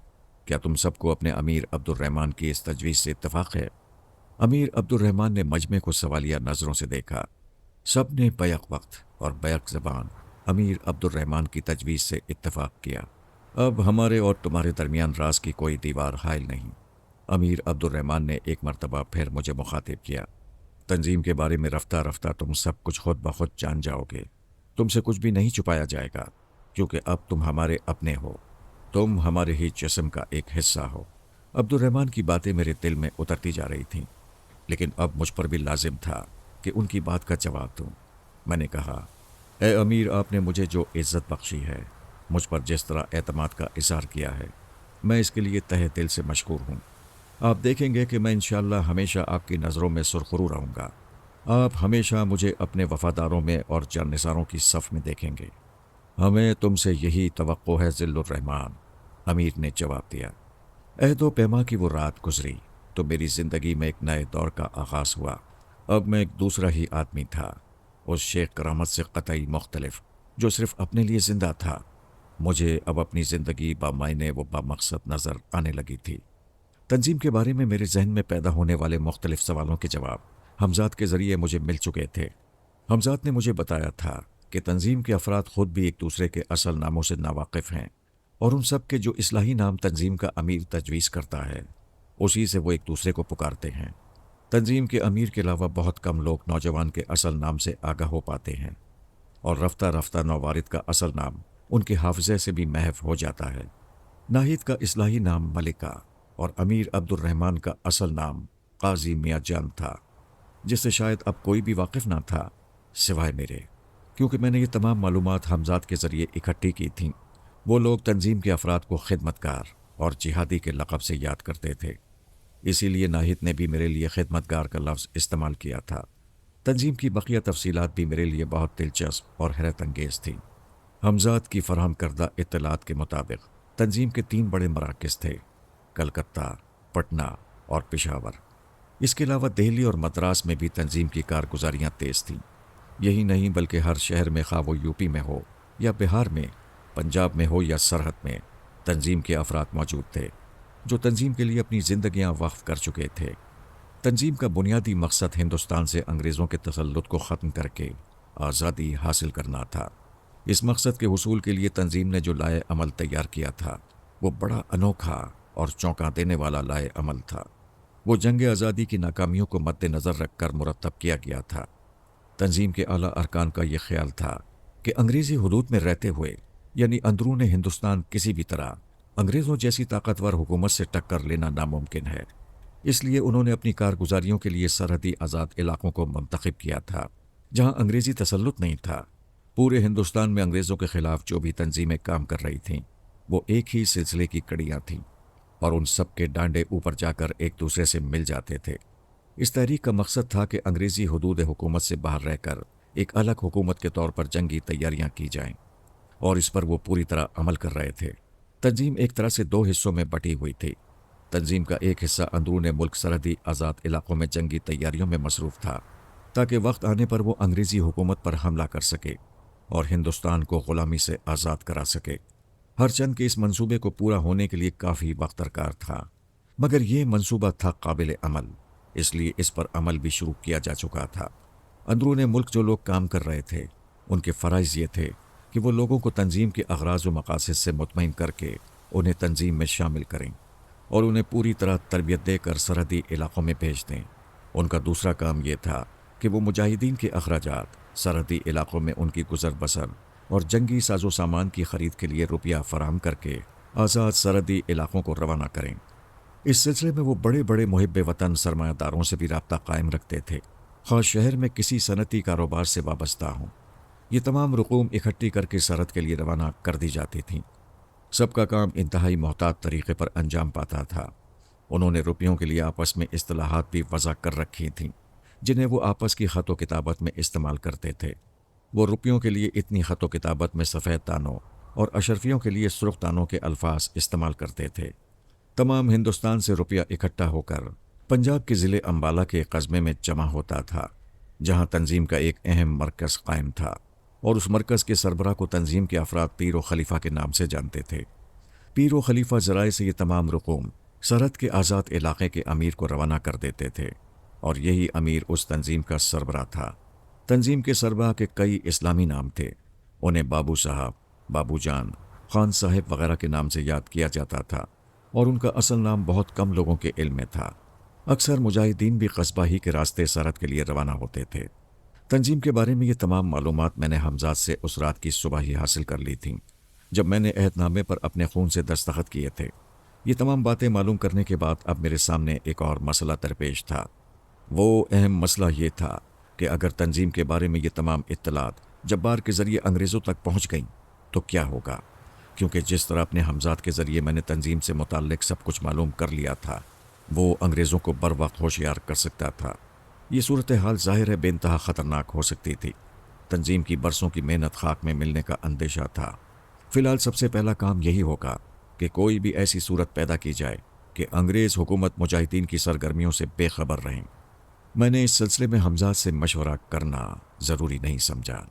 क्या तुम सबको अपने अमीर अब्दुर्रहमान की इस तजवीज़ से इत्तफ़ाक़ है? अमीर अब्दुर्रहमान ने मजमे को सवालिया नज़रों से देखा। सब ने बैक वक्त और बैक ज़बान अमीर अब्दुर्रहमान की तजवीज़ से इत्तफ़ाक़ किया। अब हमारे और तुम्हारे दरमियान राज की कोई दीवार हायल नहीं। अमीर अब्दुर्रहमान ने एक मरतबा फिर मुझे मुखातिब किया। तंजीम के बारे में रफ्ता रफ्ता तुम सब कुछ खुद ब खुद जान जाओगे। तुमसे कुछ भी नहीं छुपाया जाएगा, क्योंकि अब तुम हमारे अपने हो। तुम हमारे ही जिस्म का एक हिस्सा हो। अब्दुर्रहमान की बातें मेरे दिल में उतरती जा रही थीं। लेकिन अब मुझ पर भी लाजिम था कि उनकी बात का जवाब दूं। मैंने कहा, ए अमीर, आपने मुझे जो इज़्ज़त बख्शी है, मुझ पर जिस तरह एतमाद का इज़हार किया है, मैं इसके लिए तहे दिल से मशकूर हूँ। आप देखेंगे कि मैं इंशाअल्लाह हमेशा आपकी नज़रों में सुरखरू रहूँगा। आप हमेशा मुझे अपने वफ़ादारों में और जाननिसारों की सफ़ में देखेंगे। हमें तुमसे यही तवक्को है ज़िल्लुर रहमान, अमीर ने जवाब दिया। अहदो पैमा की वो रात गुजरी तो मेरी ज़िंदगी में एक नए दौर का आगाज़ हुआ। अब मैं एक दूसरा ही आदमी था, उस शेख करामत से कतई मुख्तलिफ जो सिर्फ अपने लिए ज़िंदा था। मुझे अब अपनी ज़िंदगी बामायने व बामकसद नज़र आने लगी थी। तंजीम के बारे में मेरे जहन में पैदा होने वाले मुख्तलिफ सवालों के जवाब हमजाद के ज़रिए मुझे मिल चुके थे। हमजाद ने मुझे बताया था कि तंजीम के अफराद खुद भी एक दूसरे के असल नामों से नावाकिफ़ हैं और उन सब के जो इस्लाही नाम तंजीम का अमीर तजवीज़ करता है, उसी से वो एक दूसरे को पुकारते हैं। तंजीम के अमीर के अलावा बहुत कम लोग नौजवान के असल नाम से आगाह हो पाते हैं और रफ्ता रफ्ता नौवारिद का असल नाम उनके हाफजे से भी महफ हो जाता है। नाहिद का इस्लाही नाम मलिका और अमीर अब्दुर्रहमान का असल नाम काजी मियाँ जान था, जिससे शायद अब कोई भी वाकिफ ना था सिवाय मेरे, क्योंकि मैंने ये तमाम मालूमात हमजाद के ज़रिए इकट्ठी की थीं। वो लोग तंजीम के अफराद को खिदमतगार और जिहादी के लक़ब से याद करते थे, इसीलिए नाहिद ने भी मेरे लिए खिदमतगार का लफ्ज़ इस्तेमाल किया था। तंजीम की बकिया तफसीलात भी मेरे लिए बहुत दिलचस्प और हैरत अंगेज़ थी। हमजाद की फराहम करदा इत्तलात के मुताबिक तंजीम के 3 बड़े मराकज़ थे, कलकत्ता, पटना और पेशावर। इसके अलावा दिल्ली और मद्रास में भी तंजीम की कारगुजारियाँ तेज़ थीं। यही नहीं बल्कि हर शहर में, खा वो यूपी में हो या बिहार में, पंजाब में हो या सरहद में, तंजीम के अफराद मौजूद थे जो तंजीम के लिए अपनी ज़िंदगियाँ वक्फ कर चुके थे। तंजीम का बुनियादी मकसद हिंदुस्तान से अंग्रेज़ों के तसल्लुत को ख़त्म करके आज़ादी हासिल करना था। इस मकसद के हुसूल के लिए तंजीम ने जो लाए अमल तैयार किया था, वो बड़ा अनोखा और चौंका देने वाला लाए अमल था। वो जंग आज़ादी की नाकामियों को मद्देनज़र रखकर मुरतब किया गया था। तंजीम के आला अरकान का ये ख्याल था कि अंग्रेज़ी हुदूद में रहते हुए, यानी अंदरून हिंदुस्तान, किसी भी तरह अंग्रेज़ों जैसी ताकतवर हुकूमत से टक्कर लेना नामुमकिन है। इसलिए उन्होंने अपनी कारगुजारियों के लिए सरहदी आज़ाद इलाकों को मुंतखब किया था, जहाँ अंग्रेज़ी तसल्लुत नहीं था। पूरे हिंदुस्तान में अंग्रेज़ों के ख़िलाफ़ जो भी तंजीमें काम कर रही थीं, वो एक ही सिलसिले की कड़ियाँ थीं और उन सब के डांडे ऊपर जाकर एक दूसरे से मिल जाते थे। इस तहरीक का मकसद था कि अंग्रेज़ी हुदूद हुकूमत से बाहर रहकर एक अलग हुकूमत के तौर पर जंगी तैयारियां की जाएं, और इस पर वो पूरी तरह अमल कर रहे थे। तंजीम एक तरह से 2 हिस्सों में बटी हुई थी। तंजीम का एक हिस्सा अंदरून मुल्क सरहदी आज़ाद इलाकों में जंगी तैयारियों में मसरूफ़ था, ताकि वक्त आने पर वो अंग्रेज़ी हुकूमत पर हमला कर सके और हिंदुस्तान को ग़ुलामी से आज़ाद करा सके। हर चंद के इस मंसूबे को पूरा होने के लिए काफ़ी वक्त दरकार था, मगर ये मंसूबा था काबिल अमल, इसलिए इस पर अमल भी शुरू किया जा चुका था। अंदरून मुल्क जो लोग काम कर रहे थे, उनके फ़राइज़ ये थे कि वो लोगों को तंजीम के अग़राज़ व मक़ासिद से मुतमईन करके उन्हें तंजीम में शामिल करें और उन्हें पूरी तरह तरबियत देकर सरहदी इलाक़ों में भेज दें। उनका दूसरा काम ये था कि वो मुजाहिदीन के अखराजात सरहदी इलाक़ों में उनकी गुज़र बसर और जंगी साजो सामान की ख़रीद के लिए रुपया फराहम करके आज़ाद सरहदी इलाक़ों को रवाना करें। इस सिलसिले में वो बड़े बड़े मुहिब्बे वतन सरमायादारों से भी रब्ता कायम रखते थे, ख़ास शहर में किसी सनती कारोबार से वाबस्ता हों। ये तमाम रकूम इकट्ठी करके सरहद के लिए रवाना कर दी जाती थीं। सबका काम इंतहाई मोहतात तरीक़े पर अंजाम पाता था। उन्होंने रुपयों के लिए आपस में इस्तिलाहात भी वज़ा कर रखी थीं, जिन्हें वो आपस की ख़त व किताबत में इस्तेमाल करते थे। वो रुपयों के लिए इतनी ख़त व किताबत में सफ़ेद तानों और अशरफियों के लिए सुर्ख तानों के अल्फाज इस्तेमाल करते थे। तमाम हिंदुस्तान से रुपया इकट्ठा होकर पंजाब के ज़िले अम्बाला के कस्बे में जमा होता था, जहाँ तंजीम का एक अहम मरकज़ कायम था, और उस मरकज़ के सरबराह को तंजीम के अफराद पीर व खलीफा के नाम से जानते थे। पीर व खलीफा ज़राए से ये तमाम रकूम सरहद के आज़ाद इलाक़े के अमीर को रवाना कर देते थे, और यही अमीर उस तंजीम का सरबराह था। तंजीम के सरबराह के कई इस्लामी नाम थे। उन्हें बाबू साहब, बाबू जान, खान साहिब वगैरह के नाम से याद किया जाता था, और उनका असल नाम बहुत कम लोगों के इल्म में था। अक्सर मुजाहिदीन भी कस्बा ही के रास्ते सरहद के लिए रवाना होते थे। तंजीम के बारे में ये तमाम मालूमात मैंने हमजाद से उस रात की सुबह ही हासिल कर ली थीं, जब मैंने अहदनामे पर अपने खून से दस्तखत किए थे। ये तमाम बातें मालूम करने के बाद अब मेरे सामने एक और मसला दरपेश था। وہ اہم مسئلہ یہ تھا کہ اگر تنظیم کے بارے میں یہ تمام اطلاعات جبار کے ذریعے انگریزوں تک پہنچ گئیں تو کیا ہوگا، کیونکہ جس طرح اپنے حمزات کے ذریعے میں نے تنظیم سے متعلق سب کچھ معلوم کر لیا تھا، وہ انگریزوں کو بر وقت ہوشیار کر سکتا تھا۔ یہ صورتحال ظاہر ہے بے انتہا خطرناک ہو سکتی تھی۔ تنظیم کی برسوں کی محنت خاک میں ملنے کا اندیشہ تھا۔ فی الحال سب سے پہلا کام یہی ہوگا کہ کوئی بھی ایسی صورت پیدا کی جائے کہ انگریز حکومت مجاہدین کی سرگرمیوں سے بے خبر رہیں۔ میں نے اس سلسلے میں حمزات سے مشورہ کرنا ضروری نہیں سمجھا۔